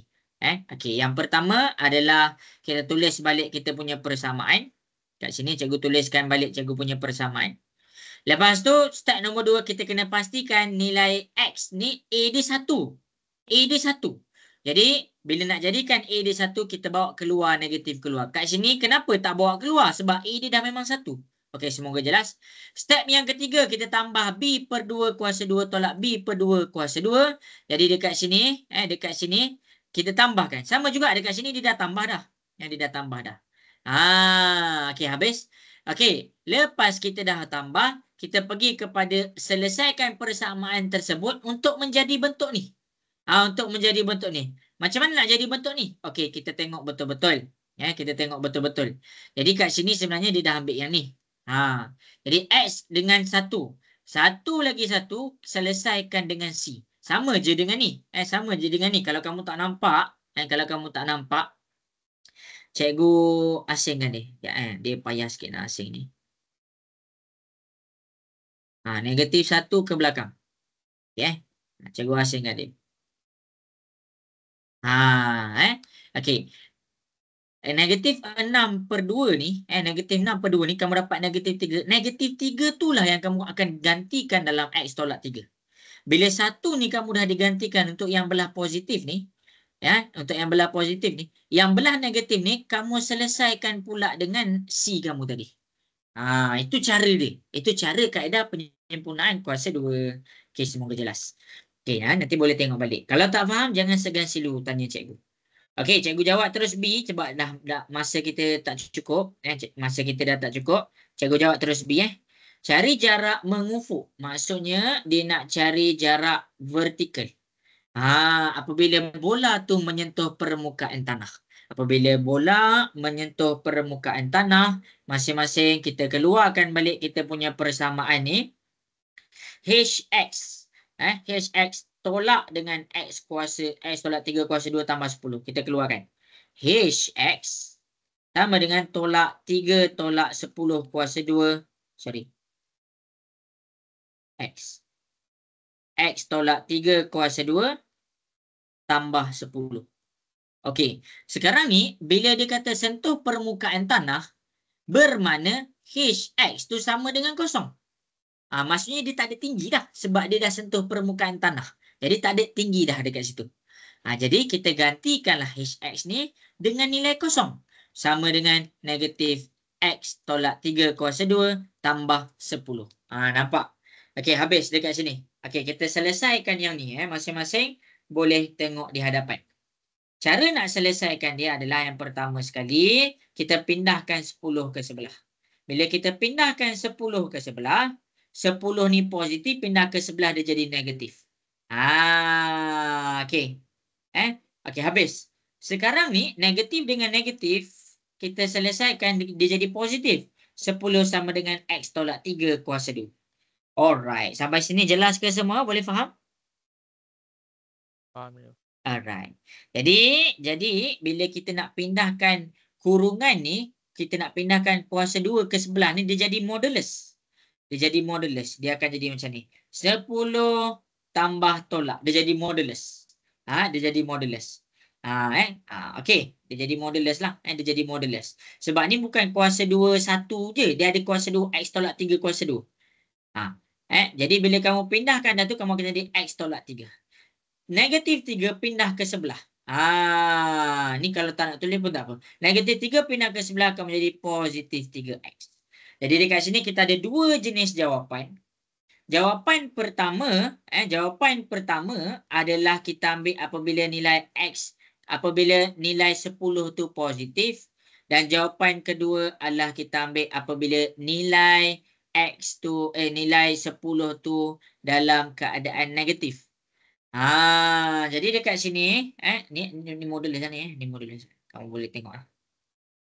Okey, yang pertama adalah kita tulis balik kita punya persamaan. Kat sini cikgu tuliskan balik cikgu punya persamaan. Lepas tu, step nombor 2 kita kena pastikan nilai X ni A dia 1. A dia 1. Jadi, bila nak jadikan A dia 1, kita bawa keluar negatif keluar. Kat sini, kenapa tak bawa keluar? Sebab A dia dah memang 1. Okey, semoga jelas. Step yang ketiga, kita tambah B per 2 kuasa 2 tolak B per 2 kuasa 2. Jadi, dekat sini, kita tambahkan. Sama juga dekat sini, dia dah tambah dah. Dia dah tambah dah. Okey, habis. Okey, lepas kita dah tambah, kita pergi kepada selesaikan persamaan tersebut untuk menjadi bentuk ni. Untuk menjadi bentuk ni. Macam mana nak jadi bentuk ni? Okey, kita tengok betul-betul. Kita tengok betul-betul. Jadi kat sini sebenarnya dia dah ambil yang ni. Jadi X dengan 1. 1 lagi 1 selesaikan dengan C. Sama je dengan ni. Sama je dengan ni. Kalau kamu tak nampak, cikgu asingkan dia. Dia payah sikit nak asing ni. Negatif 1 ke belakang. Cikgu asingkan dia. Okey. Negatif 6 per 2 ni, negatif 6 per 2 ni kamu dapat negatif 3. Negatif 3 itulah yang kamu akan gantikan dalam X tolak 3. Bila 1 ni kamu dah digantikan untuk yang belah positif ni, untuk yang belah positif ni, yang belah negatif ni kamu selesaikan pula dengan C kamu tadi. Itu cara dia. Itu cara kaedah penyempurnaan kuasa 2. Okey, semoga jelas. Okey, nanti boleh tengok balik. Kalau tak faham, jangan segan silu tanya cikgu. Okey, cikgu jawab terus B sebab dah masa kita tak cukup. Masa kita dah tak cukup. Cikgu jawab terus B. Cari jarak mengufuk. Maksudnya, dia nak cari jarak vertikal. Apabila bola tu menyentuh permukaan tanah. Apabila bola menyentuh permukaan tanah, masing-masing kita keluarkan balik kita punya persamaan ni. HX. HX tolak dengan X tolak 3 kuasa 2 tambah 10. Kita keluarkan. HX sama dengan tolak 3 tolak 10 kuasa 2. X. X tolak 3 kuasa 2 tambah 10. Okey. Sekarang ni, bila dia kata sentuh permukaan tanah, bermakna HX tu sama dengan kosong. Maksudnya dia tak ada tinggi dah sebab dia dah sentuh permukaan tanah. Jadi tak ada tinggi dah dekat situ. Jadi kita gantikanlah HX ni dengan nilai kosong. Sama dengan negatif X tolak 3 kuasa 2 tambah 10. Nampak? Okey, habis dekat sini. Okey, kita selesaikan yang ni. Masing-masing boleh tengok di hadapan. Cara nak selesaikan dia adalah yang pertama sekali, kita pindahkan 10 ke sebelah. Bila kita pindahkan 10 ke sebelah, 10 ni positif, pindah ke sebelah dia jadi negatif. Okey. Okey, habis. Sekarang ni, negatif dengan negatif, kita selesaikan dia jadi positif. 10 sama dengan X tolak 3 kuasa 2. Alright. Sampai sini jelas ke semua? Boleh faham? Faham ya. Alright. Jadi bila kita nak pindahkan kurungan ni, kita nak pindahkan kuasa 2 ke sebelah ni, dia jadi modulus. Dia akan jadi macam ni. 10 tambah tolak. Dia jadi modulus. Okey. Dia jadi modulus lah. Dia jadi modulus. Sebab ni bukan kuasa 2 1 je. Dia ada kuasa 2 X tolak 3 kuasa 2. Jadi bila kamu pindahkan dah tu, kamu akan jadi X tolak 3. Negatif 3 pindah ke sebelah. Ni kalau tak nak tulis pun tak apa. Negatif 3 pindah ke sebelah akan menjadi positif 3X. Jadi dekat sini kita ada 2 jenis jawapan. Jawapan pertama adalah kita ambil apabila nilai X, apabila nilai 10 tu positif. Dan jawapan kedua adalah kita ambil apabila nilai X tu, nilai 10 tu dalam keadaan negatif. Jadi dekat sini, ni modul di sana ya. Ni modul di sana. Kamu boleh tengok lah.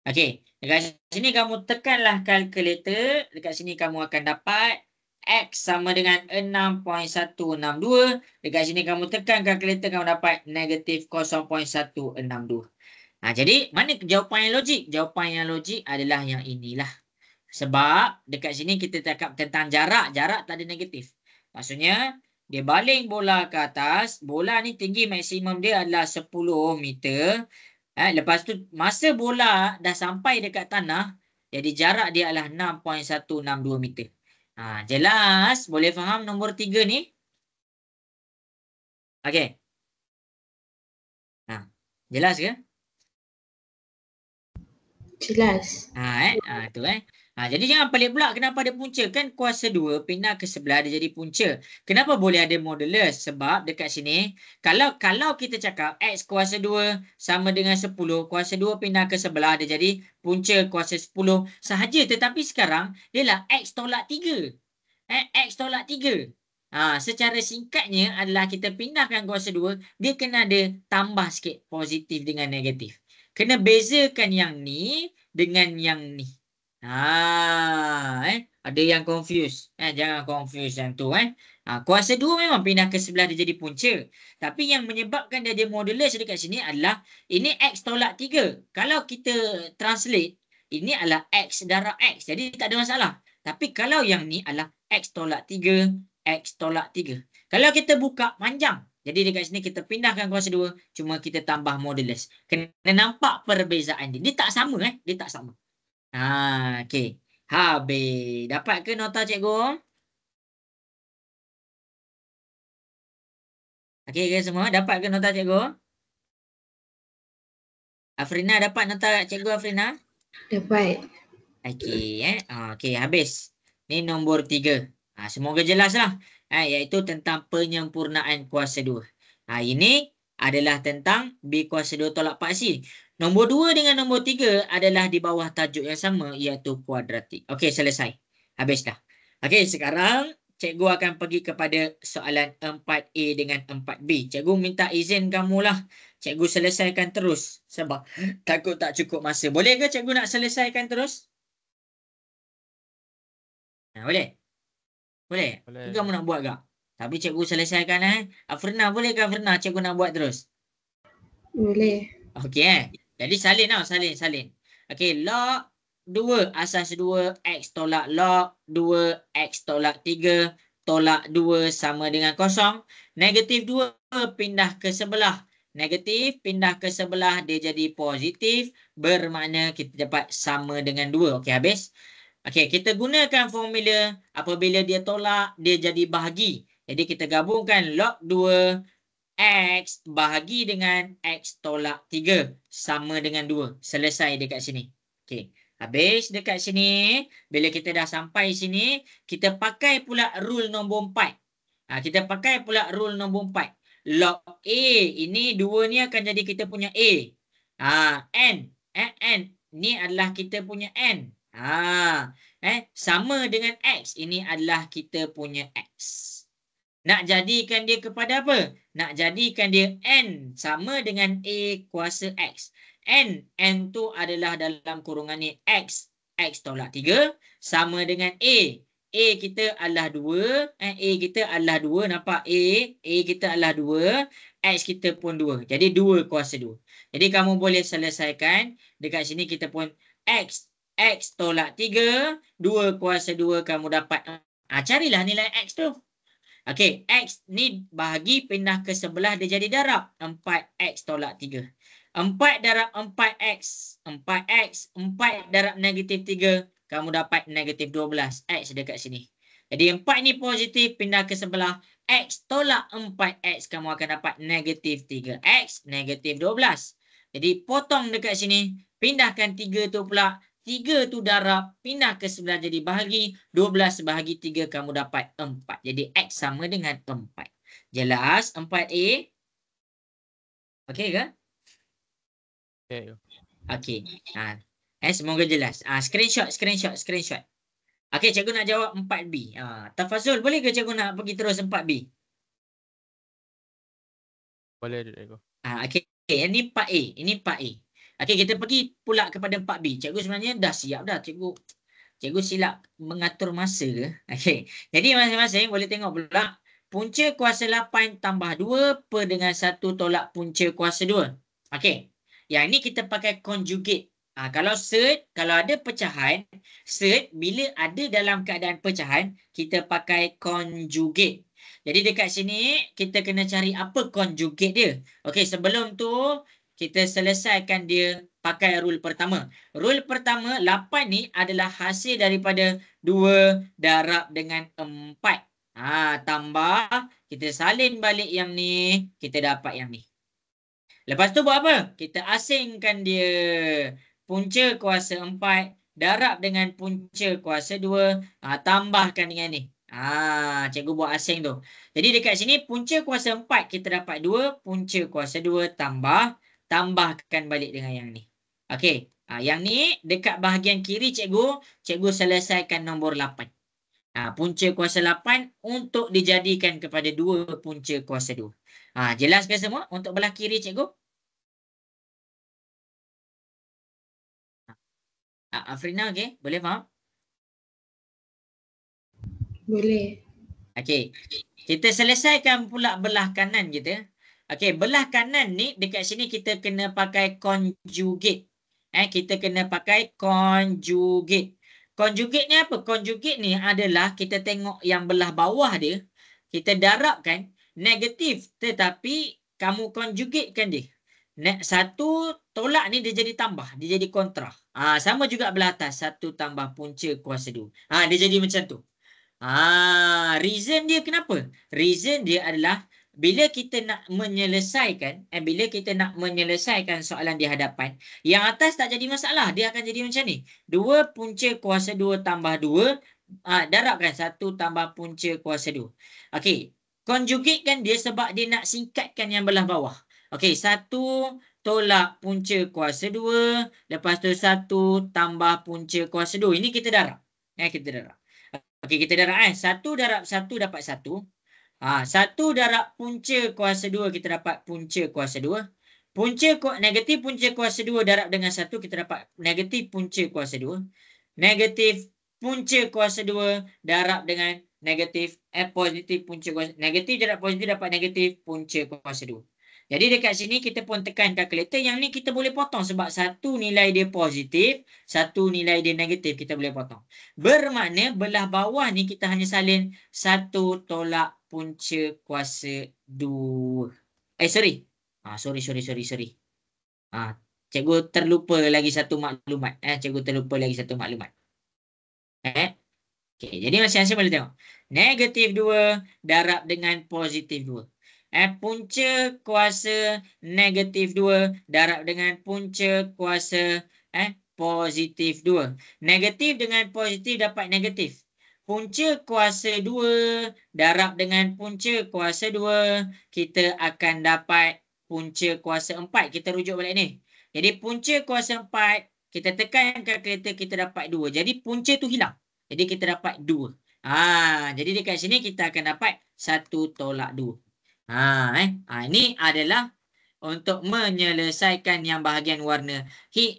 Okey, dekat sini kamu tekanlah kalkulator. Dekat sini kamu akan dapat X sama dengan 6.162. Dekat sini kamu tekan kalkulator, kamu dapat negatif 0.162. Jadi mana jawapan yang logik? Jawapan yang logik adalah yang inilah. Sebab dekat sini kita cakap tentang jarak. Jarak tak ada negatif. Maksudnya, dia baling bola ke atas. Bola ni tinggi maksimum dia adalah 10 meter. Lepas tu masa bola dah sampai dekat tanah, jadi jarak dia adalah 6.162 meter. Jelas? Boleh faham nombor 3 ni? Okey. Jelas ke? Jelas. Tu jadi jangan pelik pula kenapa ada punca. Kan kuasa 2 pindah ke sebelah dia jadi punca. Kenapa boleh ada modulus? Sebab dekat sini, kalau kita cakap X kuasa 2 sama dengan 10, kuasa 2 pindah ke sebelah dia jadi punca kuasa 10 sahaja. Tetapi sekarang, dia lah X tolak 3. X tolak 3. Secara singkatnya adalah kita pindahkan kuasa 2, dia kena ada tambah sikit positif dengan negatif. Kena bezakan yang ni dengan yang ni. Ada yang confuse. Jangan confuse yang tu. Kuasa 2 memang pindah ke sebelah dia jadi punca. Tapi yang menyebabkan dia ada modulus dekat sini adalah ini X tolak 3. Kalau kita translate, ini adalah X darab X. Jadi tak ada masalah. Tapi kalau yang ni adalah X tolak 3, X tolak 3. Kalau kita buka panjang, jadi dekat sini kita pindahkan kuasa 2, cuma kita tambah modulus. Kena nampak perbezaan dia. Dia tak sama. Dia tak sama. Okey. Habis. Dapat ke nota cikgu? Okey ke semua? Dapat ke nota cikgu? Afrina dapat nota cikgu Afrina? Dapat. Okey. Okey, habis. Ni nombor 3. Semoga jelas lah. Iaitu tentang penyempurnaan kuasa 2. Ini adalah tentang B kuasa 2 tolak paksi. Nombor 2 dengan nombor 3 adalah di bawah tajuk yang sama, iaitu kuadratik. Okey, selesai. Habis dah. Okey, sekarang cikgu akan pergi kepada soalan 4A dengan 4B. Cikgu minta izin kamulah. Cikgu selesaikan terus. Sebab takut tak cukup masa. Boleh ke cikgu nak selesaikan terus? Boleh? Boleh? Boleh. Ke kamu nak buat tak? Tapi cikgu selesaikan. Afrina, boleh ke Afrina cikgu nak buat terus? Boleh. Okey. Jadi salin tau. Salin. Okey. Log 2 asas 2 X tolak log 2 X tolak 3 tolak 2 sama dengan kosong. Negatif 2 pindah ke sebelah. Negatif pindah ke sebelah dia jadi positif. Bermakna kita dapat sama dengan 2. Okey, habis. Okey, kita gunakan formula apabila dia tolak, dia jadi bahagi. Jadi kita gabungkan log 2 X bahagi dengan X tolak 3 sama dengan 2. Selesai dekat sini. Okey, habis dekat sini. Bila kita dah sampai sini, kita pakai pula rule nombor 4. Kita pakai pula rule nombor 4. Log A, ini 2 ni akan jadi kita punya A. N. N. Ni adalah kita punya N. Sama dengan X. Ini adalah kita punya X. Nak jadikan dia kepada apa? Nak jadikan dia N sama dengan A kuasa X. N tu adalah dalam kurungan ni X. X tolak 3 sama dengan A. A kita adalah 2. A kita adalah 2. Nampak A? A kita adalah 2. X kita pun 2. Jadi 2 kuasa 2. Jadi kamu boleh selesaikan. Dekat sini kita pun X. X tolak 3. 2 kuasa 2 kamu dapat. Carilah nilai X tu. Okey, X ni bahagi pindah ke sebelah dia jadi darab. 4X tolak 3. 4 darab 4X. 4X. 4 darab negatif 3. Kamu dapat negatif 12. X dekat sini. Jadi 4 ni positif pindah ke sebelah. X tolak 4X. Kamu akan dapat negatif 3X. Negatif 12. Jadi potong dekat sini. Pindahkan 3 tu pula. 3 tu darab, pindah ke sebelah jadi bahagi. 12 bahagi 3 kamu dapat 4. Jadi X sama dengan 4. Jelas 4A? Okey ke? Okay. Okey. Semoga jelas. Screenshot. Okey, cikgu nak jawab 4B. Tafazul, boleh ke cikgu nak pergi terus 4B? Boleh cikgu. Okey, ini part A. Ini part A. Okey, kita pergi pula kepada part B. Cikgu sebenarnya dah siap dah. Cikgu silap mengatur masa ke? Okey. Jadi masing-masing boleh tengok pula. Punca kuasa 8 tambah 2 per dengan 1 tolak punca kuasa 2. Okey. Yang ini kita pakai conjugate. Kalau cert, kalau ada pecahan, cert bila ada dalam keadaan pecahan, kita pakai conjugate. Jadi dekat sini kita kena cari apa conjugate dia. Okey, sebelum tu kita selesaikan dia pakai rule pertama. Rule pertama, 8 ni adalah hasil daripada 2 darab dengan 4. Tambah, kita salin balik yang ni, kita dapat yang ni. Lepas tu buat apa? Kita asingkan dia. Punca kuasa 4 darab dengan punca kuasa 2. Tambahkan dengan ni. Cikgu buat asing tu. Jadi dekat sini punca kuasa 4 kita dapat 2. Punca kuasa 2 tambahkan balik dengan yang ni. Okey. Yang ni dekat bahagian kiri cikgu selesaikan nombor 8. Punca kuasa 8 untuk dijadikan kepada 2 punca kuasa 2. Jelas ke semua untuk belah kiri cikgu? Afrina okey? Boleh faham? Boleh. Okey. Kita selesaikan pula belah kanan kita. Okey, belah kanan ni dekat sini kita kena pakai conjugate. Kita kena pakai conjugate. Conjugate ni apa? Conjugate ni adalah kita tengok yang belah bawah dia, kita darabkan negatif tetapi kamu conjugatekan dia. Satu tolak ni dia jadi tambah, dia jadi kontra. Sama juga belah atas, 1 tambah punca kuasa 2. Dia jadi macam tu. Reason dia kenapa? Reason dia adalah bila kita nak menyelesaikan soalan di hadapan, yang atas tak jadi masalah, dia akan jadi macam ni. 2 punca kuasa 2 tambah 2, darabkan 1 tambah punca kuasa 2. Okey, conjugate kan dia sebab dia nak singkatkan yang belah bawah. Okey, 1 tolak punca kuasa 2, lepas tu 1 tambah punca kuasa 2. Ini kita darab. Kita darab. Okey, kita darab 1 darab 1 dapat 1. 1 darab punca kuasa 2 kita dapat punca kuasa 2. Negatif punca kuasa 2 darab dengan 1 kita dapat negatif punca kuasa 2. Negatif punca kuasa 2 darab dengan negatif positif punca kuasa. Negatif darab positif dapat negatif punca kuasa 2. Jadi dekat sini kita pun tekan kalkulator. Yang ni kita boleh potong sebab satu nilai dia positif, satu nilai dia negatif, kita boleh potong. Bermakna belah bawah ni kita hanya salin 1 tolak punca kuasa 2. Sorry. Sorry. Cikgu terlupa lagi satu maklumat. Okey, jadi masing-masing boleh tengok. Negatif 2 darab dengan positif 2. Punca kuasa negatif 2 darab dengan punca kuasa positif 2. Negatif dengan positif dapat negatif. Punca kuasa 2 darab dengan punca kuasa 2, kita akan dapat punca kuasa 4. Kita rujuk balik ni. Jadi punca kuasa 4, kita tekan kalkulator, kita dapat 2. Jadi punca tu hilang. Jadi kita dapat 2. Jadi dekat sini kita akan dapat 1 tolak 2. Ini adalah untuk menyelesaikan yang bahagian warna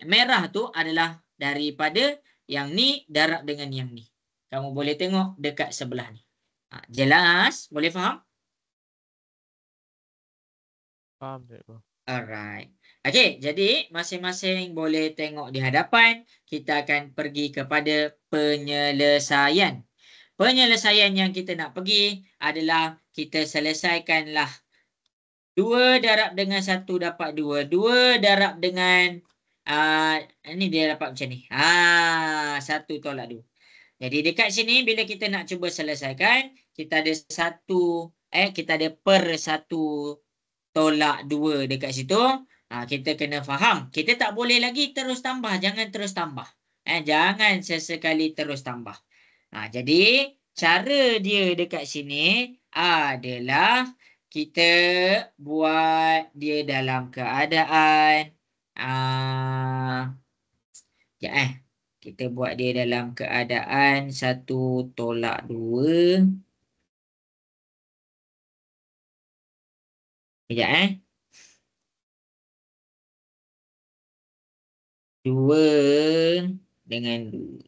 merah tu adalah daripada yang ni darab dengan yang ni. Kamu boleh tengok dekat sebelah ni. Jelas? Boleh faham? Faham cikgu. Alright. Okey, jadi masing-masing boleh tengok di hadapan. Kita akan pergi kepada penyelesaian. Penyelesaian yang kita nak pergi adalah kita selesaikanlah 2 darab dengan 1 dapat 2. 2 darab dengan ini dia dapat macam ni. 1 tolak 2. Jadi dekat sini bila kita nak cuba selesaikan, kita ada kita ada per 1 tolak 2 dekat situ. Kita kena faham. Kita tak boleh lagi terus tambah. Jangan terus tambah. Jangan sesekali terus tambah. Jadi cara dia dekat sini adalah kita buat dia dalam keadaan kita buat dia dalam keadaan 1 tolak 2. Sekejap 2 dengan 2.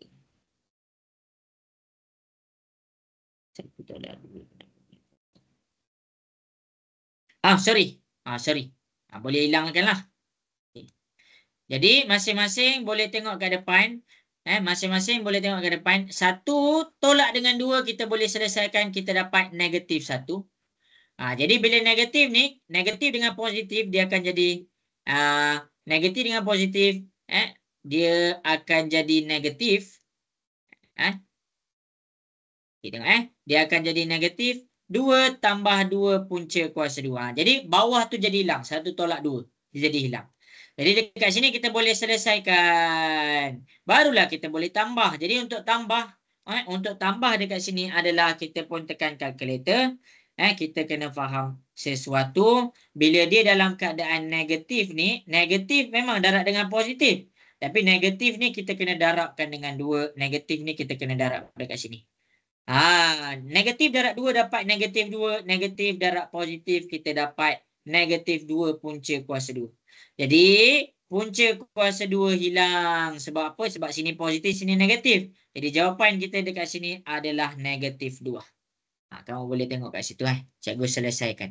Satu tolak 2. Sorry. Sorry. Boleh hilangkanlah. Jadi masing-masing boleh tengok ke depan. Masing-masing boleh tengok ke depan. 1 tolak dengan 2 kita boleh selesaikan. Kita dapat negatif 1. Jadi bila negatif ni, negatif dengan positif dia akan jadi negatif dengan positif. Dia akan jadi negatif. Kita tengok dia akan jadi negatif 2 tambah 2 punca kuasa 2. Jadi bawah tu jadi hilang. 1 tolak 2. Dia jadi hilang. Jadi dekat sini kita boleh selesaikan. Barulah kita boleh tambah. Jadi untuk tambah dekat sini adalah kita pun tekan kalkulator. Kita kena faham sesuatu. Bila dia dalam keadaan negatif ni, negatif memang darab dengan positif. Tapi negatif ni kita kena darabkan dengan 2. Negatif ni kita kena darab dekat sini. Negatif darab 2 dapat negatif 2. Negatif darab positif kita dapat negatif 2 punca kuasa 2. Jadi punca kuasa 2 hilang. Sebab apa? Sebab sini positif, sini negatif. Jadi jawapan kita dekat sini adalah negatif 2. Kamu boleh tengok kat situ. Cikgu selesaikan.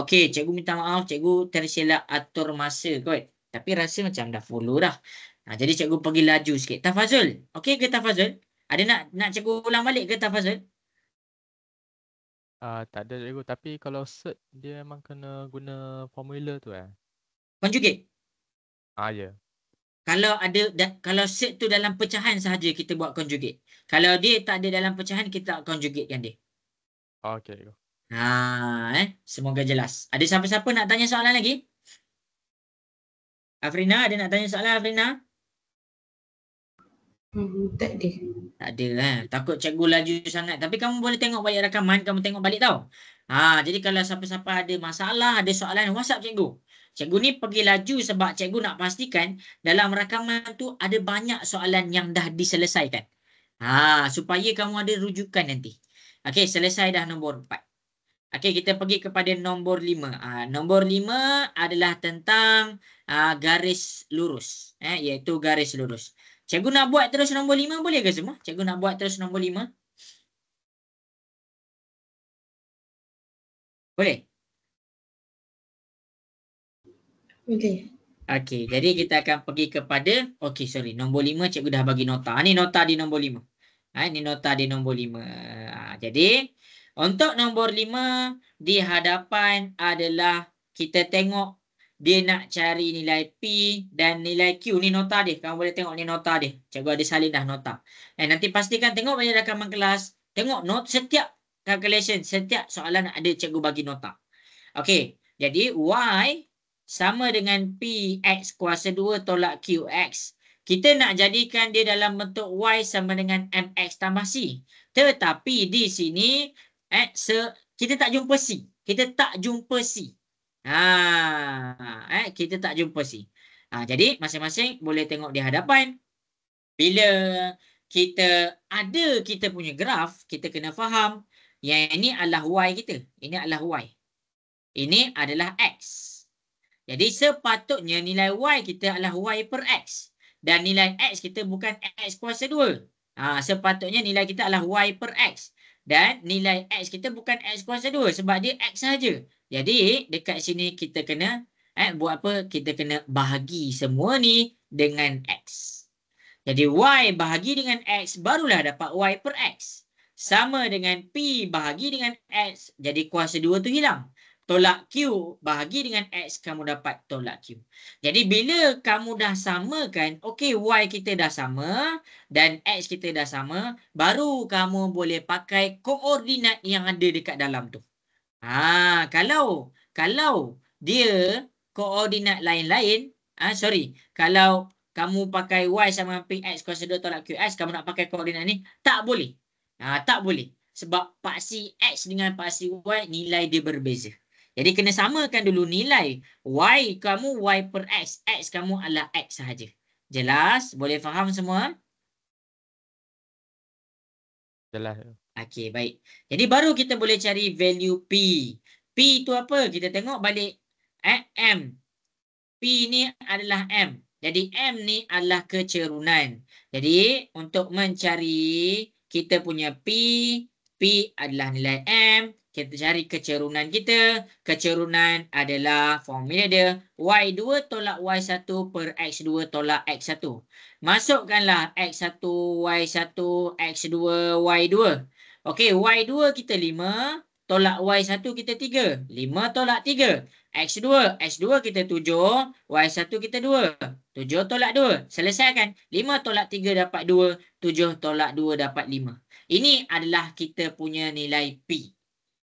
Okey, cikgu minta maaf. Cikgu tersilap atur masa kot. Tapi rasa macam dah follow dah. Jadi cikgu pergi laju sikit. Tafazul. Okey ke Tafazul? Ada nak cikgu ulang balik ke Tafazul? Tak ada cikgu. Tapi kalau cert dia memang kena guna formula tu Conjugate. Ya. Kalau set tu dalam pecahan sahaja kita buat conjugate. Kalau dia tak ada dalam pecahan kita conjugatekan dia. Okey cikgu. Semoga jelas. Ada siapa-siapa nak tanya soalan lagi? Afrina, ada nak tanya soalan Afrina? Tak ada. Tak ada Takut cikgu laju sangat. Tapi kamu boleh tengok balik rakaman, kamu tengok balik tau. Jadi kalau siapa-siapa ada masalah, ada soalan, WhatsApp cikgu. Cikgu ni pergi laju sebab cikgu nak pastikan dalam rakaman tu ada banyak soalan yang dah diselesaikan. Supaya kamu ada rujukan nanti. Okey, selesai dah nombor 4. Okey, kita pergi kepada nombor 5. Nombor 5 adalah tentang garis lurus. Iaitu garis lurus. Cikgu nak buat terus nombor 5 boleh ke semua? Cikgu nak buat terus nombor 5? Boleh? Boleh. Okey, jadi kita akan pergi kepada nombor 5 cikgu dah bagi nota. Ni nota di nombor 5. Ini nota di nombor 5. Jadi untuk nombor 5 di hadapan adalah kita tengok dia nak cari nilai P dan nilai Q. Ni nota dia. Kamu boleh tengok ni nota dia. Cikgu ada salin dah nota. Nanti pastikan tengok balik rakaman kelas. Tengok note setiap calculation, setiap soalan ada cikgu bagi nota. Okey, jadi Y sama dengan P X kuasa 2 tolak QX. Kita nak jadikan dia dalam bentuk Y sama dengan MX tambah C. Tetapi di sini kita tak jumpa C. Kita tak jumpa C. Kita tak jumpa C. Jadi masing-masing boleh tengok di hadapan. Bila kita punya graf, kita kena faham yang ini adalah Y kita. Ini adalah Y. Ini adalah X. Jadi sepatutnya nilai Y kita adalah Y per X. Dan nilai X kita bukan X kuasa 2. Sepatutnya nilai kita adalah Y per X. Dan nilai X kita bukan X kuasa 2 sebab dia X saja. Jadi dekat sini kita kena buat apa? Kita kena bahagi semua ni dengan X. Jadi Y bahagi dengan X barulah dapat Y per X. Sama dengan P bahagi dengan X. Jadi kuasa 2 tu hilang. Tolak Q bahagi dengan X, kamu dapat tolak Q. Jadi bila kamu dah samakan, Y kita dah sama dan X kita dah sama, baru kamu boleh pakai koordinat yang ada dekat dalam tu. Kalau dia koordinat lain-lain, kalau kamu pakai Y sama PX kuasa 2 tolak QX, kamu nak pakai koordinat ni, tak boleh. Tak boleh. Sebab paksi X dengan paksi Y, nilai dia berbeza. Jadi kena samakan dulu nilai Y kamu Y per X. X kamu adalah X sahaja. Jelas? Boleh faham semua? Jelas. Okey, baik. Jadi baru kita boleh cari value P. P itu apa? Kita tengok balik. M. P ni adalah M. Jadi M ni adalah kecerunan. Jadi untuk mencari kita punya P adalah nilai M. Kita cari kecerunan kita. Kecerunan adalah formula dia. Y2 tolak Y1 per X2 tolak X1. Masukkanlah X1, Y1, X2, Y2. Okey, Y2 kita 5. Tolak Y1 kita 3. 5 tolak 3. X2 kita 7. Y1 kita 2. 7 tolak 2. Selesai kan? 5 tolak 3 dapat 2. 7 tolak 2 dapat 5. Ini adalah kita punya nilai P.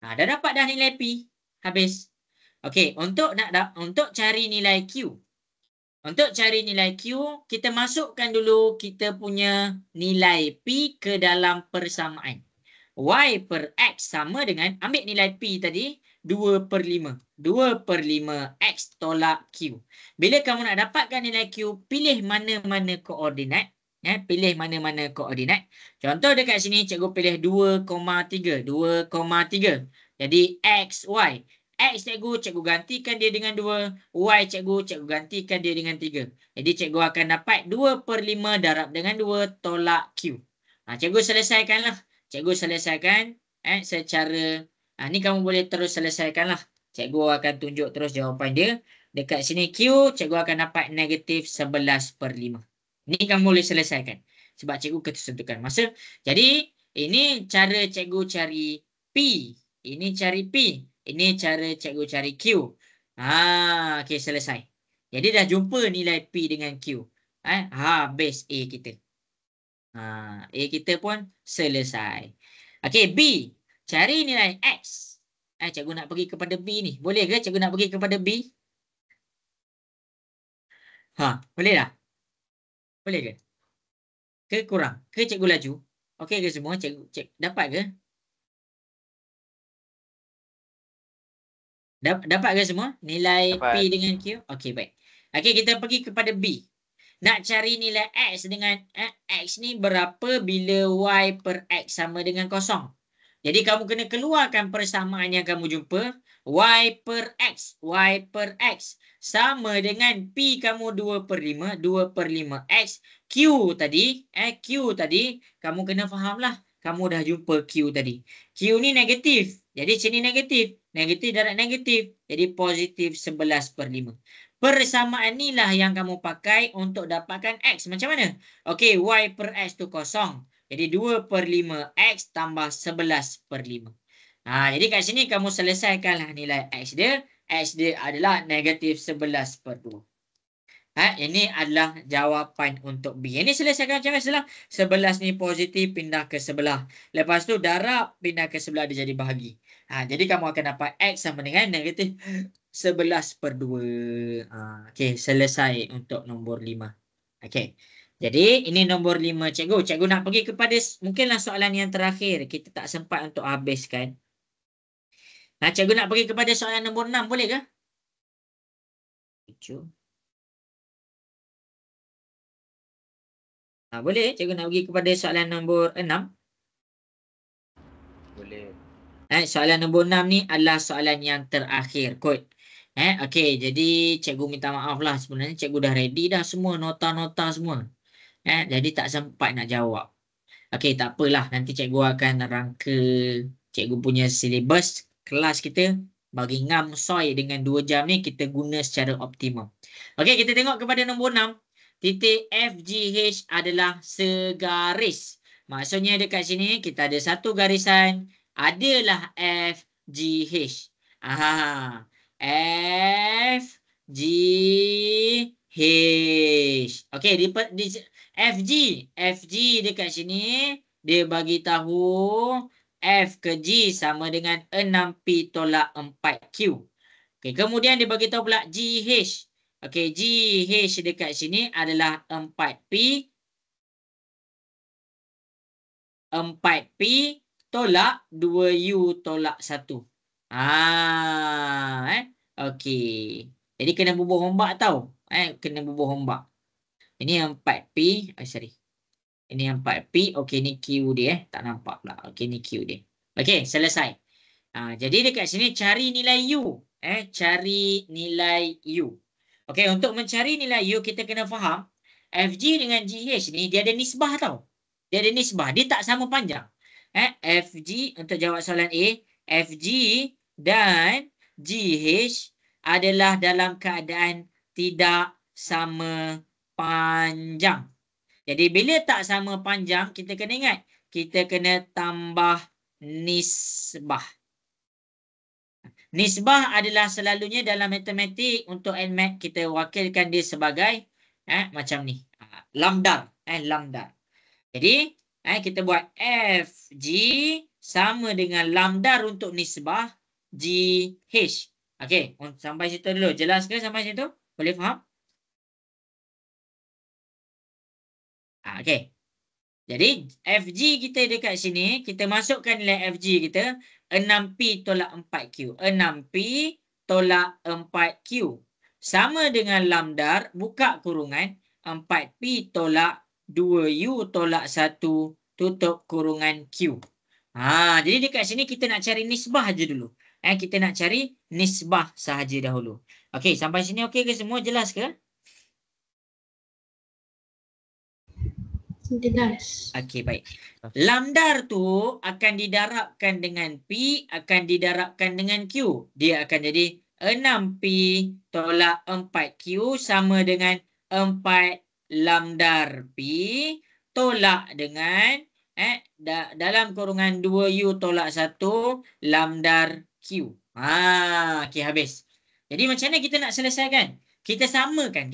Dah dapat dah nilai P. Habis. Okey, untuk cari nilai Q. Untuk cari nilai Q, kita masukkan dulu kita punya nilai P ke dalam persamaan. Y per X sama dengan, ambil nilai P tadi, 2 per 5. 2 per 5 X tolak Q. Bila kamu nak dapatkan nilai Q, pilih mana-mana koordinat. Pilih mana-mana koordinat. Contoh dekat sini, cikgu pilih 2,3. 2,3. Jadi X, Y. X cikgu gantikan dia dengan 2. Y cikgu gantikan dia dengan 3. Jadi cikgu akan dapat 2 per 5 darab dengan 2 tolak Q. Cikgu selesaikanlah. Cikgu selesaikan secara ni kamu boleh terus selesaikanlah. Cikgu akan tunjuk terus jawapan dia. Dekat sini Q, cikgu akan dapat negatif 11 per 5. Ni kamu boleh selesaikan. Sebab cikgu ketentukan masa. Jadi, ini cara cikgu cari P. Ini cari P. Ini cara cikgu cari Q. Okey, selesai. Jadi, dah jumpa nilai P dengan Q. Habis A kita. A kita pun selesai. Okey, B. Cari nilai X. Cikgu nak pergi kepada B ni. Boleh ke cikgu nak pergi kepada B? Boleh tak? Boleh ke? Ke kurang? Ke cikgu laju? Okey ke semua? Cikgu dapat ke? Dapat ke semua? Nilai Dapat. P dengan Q? Okey, baik. Okey, kita pergi kepada B. Nak cari nilai X dengan X ni berapa bila Y per X sama dengan 0. Jadi kamu kena keluarkan persamaan yang kamu jumpa. Y per X. Y per X sama dengan P kamu 2 per 5. 2 per 5 X. Q tadi. Q tadi. Kamu kena fahamlah. Kamu dah jumpa Q tadi. Q ni negatif. Jadi sini negatif. Negatif darab negatif. Jadi positif 11 per 5. Persamaan inilah yang kamu pakai untuk dapatkan X. Macam mana? Okey, Y per X tu 0. Jadi 2 per 5 X tambah 11 per 5. Jadi kat sini kamu selesaikanlah nilai X dia. X dia adalah negatif 11 per 2. Ini adalah jawapan untuk B. Ini selesaikan macam mana? 11 ni positif pindah ke sebelah. Lepas tu darab pindah ke sebelah dia jadi bahagi. Jadi kamu akan dapat X sama dengan negatif 11 per 2. Okey, selesai untuk nombor 5. Okey. Jadi ini nombor 5 cikgu. Cikgu nak pergi kepada mungkinlah soalan yang terakhir. Kita tak sempat untuk habiskan. Cikgu nak pergi kepada soalan nombor 6. Boleh ke? 7. Boleh cikgu nak pergi kepada soalan nombor 6? Boleh. Soalan nombor 6 ni adalah soalan yang terakhir kot. Okey, jadi cikgu minta maaf lah. Sebenarnya cikgu dah ready dah semua. Nota-nota semua. Jadi tak sempat nak jawab. Okey, tak apalah. Nanti cikgu akan rangka cikgu punya silibus kelas kita. Bagi ngam soi dengan 2 jam ni kita guna secara optimum. Okey, kita tengok kepada nombor 6. Titik FGH adalah segaris. Maksudnya dekat sini kita ada satu garisan. Adalah FGH. FGH. Okey, FG dekat sini dia bagi tahu F ke G sama dengan 6P tolak 4Q. Okey, kemudian dia bagi tahu pula GH. Okey, GH dekat sini adalah 4P tolak 2U tolak 1. Okey. Jadi kena bubuh ombak tau. Kena bubuh ombak. Ini 4P. Sorry. Ini 4P. Okey, ni Q dia. Tak nampak pula. Okey, ni Q dia. Okey, selesai. Jadi dekat sini cari nilai U. Cari nilai U. Okey, untuk mencari nilai U kita kena faham FG dengan GH ni dia ada nisbah tau. Dia ada nisbah, dia tak sama panjang. FG untuk jawab soalan A, FG dan GH adalah dalam keadaan tidak sama panjang. Jadi bila tak sama panjang, kita kena ingat, kita kena tambah nisbah. Nisbah adalah selalunya dalam matematik untuk NMAT kita wakilkan dia sebagai macam ni. Lambda. Lambda. Jadi kita buat FG sama dengan lambda untuk nisbah GH. Okey, sampai situ dulu. Jelas ke sampai situ? Boleh faham? Okey. Jadi FG kita dekat sini, kita masukkan nilai FG kita 6P tolak 4Q. 6P tolak 4Q. Sama dengan lambda, buka kurungan, 4P tolak 2U tolak 1 tutup kurungan Q. Jadi dekat sini kita nak cari nisbah je dulu. Kita nak cari nisbah sahaja dahulu. Okey, sampai sini okey ke semua? Jelas ke? Jelas. Okey, baik. Lambda tu akan didarabkan dengan P, akan didarabkan dengan Q. Dia akan jadi 6P tolak 4Q sama dengan 4 lambda P tolak dengan dalam kurungan 2U tolak 1 lambda Q. Okey, habis. Jadi macam mana kita nak selesaikan? Kita samakan.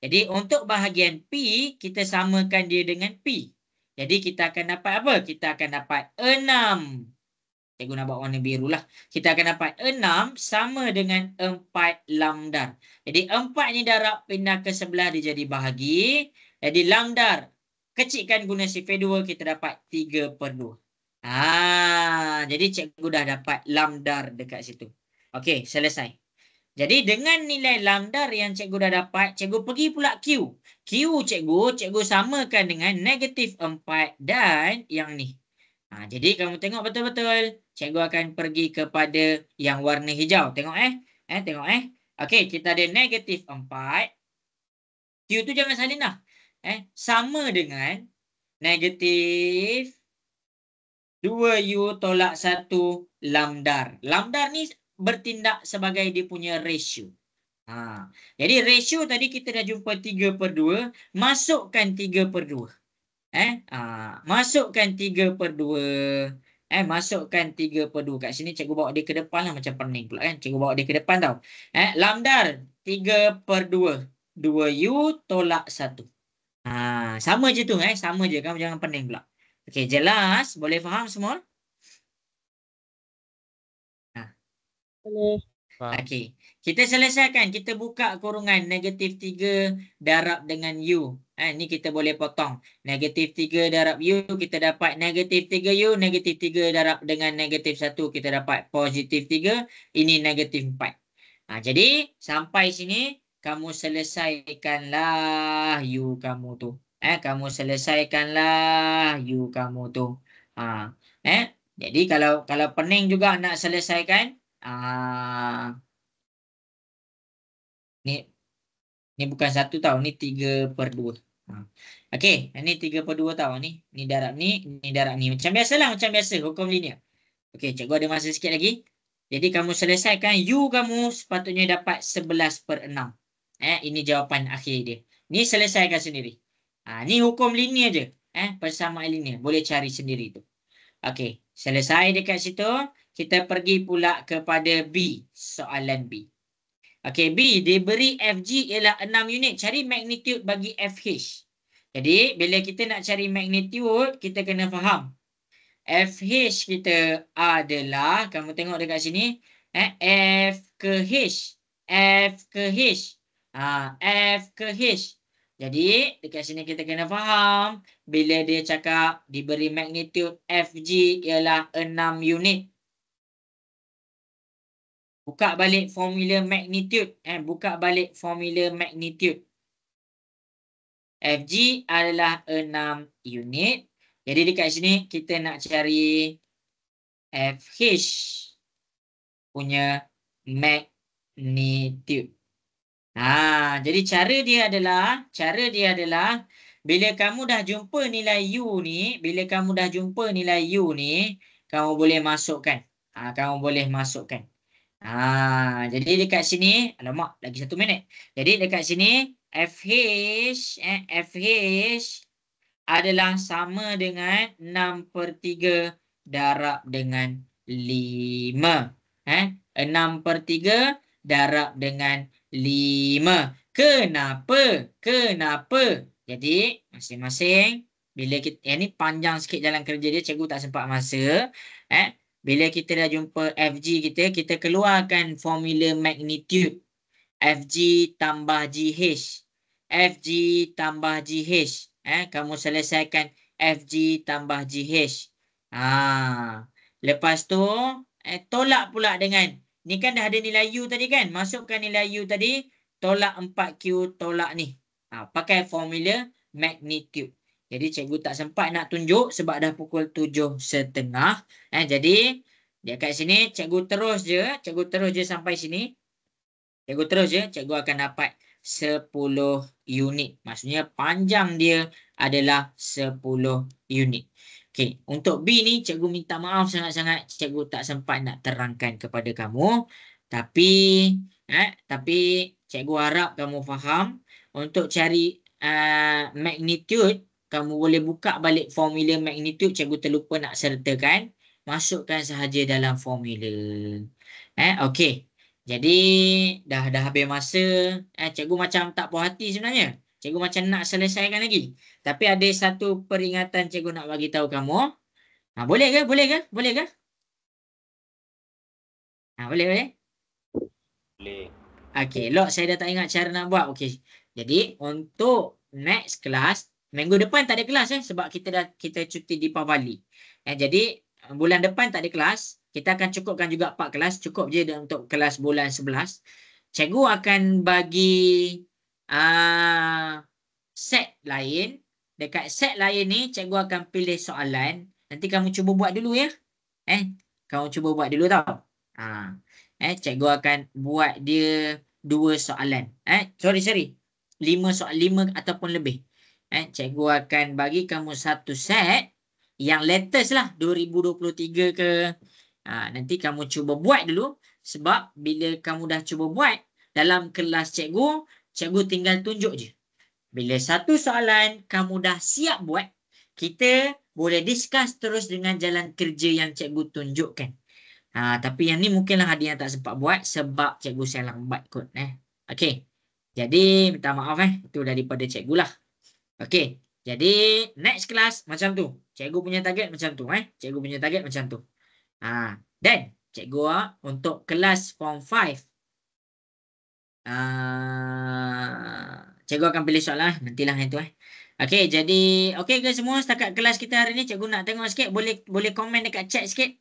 Jadi untuk bahagian P, kita samakan dia dengan P. Jadi kita akan dapat apa? Kita akan dapat 6. Cikgu nak buat warna biru lah. Kita akan dapat 6 sama dengan 4 lambda. Jadi 4 ni darab pindah ke sebelah dia jadi bahagi. Jadi lambda kecilkan guna sifar 2, kita dapat 3/2. Jadi cikgu dah dapat lambda dekat situ. Okey, selesai. Jadi dengan nilai lambda yang cikgu dah dapat, cikgu pergi pula Q. Q cikgu samakan dengan negatif 4 dan yang ni. Jadi kamu tengok betul-betul. Cikgu akan pergi kepada yang warna hijau. Tengok tengok Okey, kita ada negatif 4. Q tu jangan salin dah. Sama dengan negatif 2U tolak 1 lambda. Lambda ni bertindak sebagai dia punya ratio. Jadi ratio tadi kita dah jumpa 3/2. Masukkan 3/2. Masukkan 3/2. Masukkan 3/2. Kat sini cikgu bawa dia ke depan lah. Macam pening pula kan. Cikgu bawa dia ke depan tau. Lambda 3/2. 2U tolak 1. Sama je tu. Sama je. Kamu jangan pening pula. Okey, jelas? Boleh faham semua? Boleh. Okey. Kita selesaikan. Kita buka kurungan negatif 3 darab dengan U. Ni kita boleh potong. Negatif 3 darab U, kita dapat negatif 3U. Negatif 3 darab dengan negatif 1, kita dapat positif 3. Ini negatif 4. Jadi, sampai sini, kamu selesaikanlah U kamu tu. Kamu selesaikanlah U kamu tu. Jadi, kalau pening juga nak selesaikan, ni bukan 1 tau, ni 3/2. Okey, ni 3/2 tau ni. Ni darab ni darab ni. Macam biasalah, macam biasa hukum linear. Okey, cikgu ada masa sikit lagi. Jadi kamu selesaikan U kamu sepatutnya dapat 11/6. Ini jawapan akhir dia. Ni selesaikan sendiri. Ni hukum linear je. Persamaan linear. Boleh cari sendiri tu. Okey, selesai dekat situ. Kita pergi pula kepada B. Soalan B. Okey, B diberi FG ialah 6 unit. Cari magnitude bagi FH. Jadi, bila kita nak cari magnitude, kita kena faham. FH kita adalah, kamu tengok dekat sini, F ke H. F ke H. F ke H. Jadi, dekat sini kita kena faham. Bila dia cakap diberi magnitude FG ialah 6 unit. Buka balik formula magnitude. Buka balik formula magnitude. FG adalah 6 unit. Jadi dekat sini kita nak cari FH punya magnitude. Jadi cara dia adalah bila kamu dah jumpa nilai U ni, kamu boleh masukkan. Kamu boleh masukkan. Jadi dekat sini, alamak, lagi 1 minit. Jadi dekat sini FH adalah sama dengan 6/3 darab dengan 5. 6/3 darab dengan 5. Kenapa? Jadi masing-masing bila kita ni panjang sikit jalan kerja dia, cikgu tak sempat masa. Bila kita dah jumpa FG kita keluarkan formula magnitude. FG tambah GH. FG tambah GH. Kamu selesaikan FG tambah GH. Lepas tu tolak pula dengan ni kan dah ada nilai U tadi kan. Masukkan nilai U tadi, tolak 4Q, tolak ni. Pakai formula magnitude. Jadi cikgu tak sempat nak tunjuk sebab dah pukul 7.30. Jadi dekat sini cikgu terus je sampai sini. Cikgu akan dapat 10 unit. Maksudnya panjang dia adalah 10 unit. Okey, untuk B ni cikgu minta maaf sangat-sangat cikgu tak sempat nak terangkan kepada kamu. Tapi cikgu harap kamu faham untuk cari magnitude, kamu boleh buka balik formula magnitude, cikgu terlupa nak sertakan. Masukkan sahaja dalam formula. Okey. Jadi dah habis masa. Cikgu macam tak puas hati sebenarnya. Cikgu macam nak selesaikan lagi. Tapi ada satu peringatan cikgu nak bagi tahu kamu. Boleh ke? Boleh ke? Boleh. Okey, Lok, saya dah tak ingat cara nak buat. Okey. Jadi untuk next class, minggu depan tak ada kelas sebab kita cuti di Pavali. Jadi bulan depan tak ada kelas. Kita akan cukupkan juga 4 kelas. Cukup je untuk kelas bulan 11. Cikgu akan bagi set lain. Dekat set lain ni, cikgu akan pilih soalan. Nanti kamu cuba buat dulu ya. Kamu cuba buat dulu tau. Cikgu akan buat dia 2 soalan. Sorry. 5 ataupun lebih. Cikgu akan bagi kamu satu set yang latest lah 2023 ke. Nanti kamu cuba buat dulu. Sebab bila kamu dah cuba buat dalam kelas cikgu tinggal tunjuk je. Bila satu soalan kamu dah siap buat, kita boleh discuss terus dengan jalan kerja yang cikgu tunjukkan. Tapi yang ni mungkinlah ada yang tak sempat buat sebab cikgu saya lambat kot. Okey. Jadi minta maaf itu daripada cikgu lah. Okey. Jadi next class macam tu. Cikgu punya target macam tu. Cikgu punya target macam tu. Dan cikgu untuk kelas form 5. Cikgu akan pilih soalan nantilah itu. Okey, jadi okey ke semua setakat kelas kita hari ni? Cikgu nak tengok sikit, boleh komen dekat chat sikit.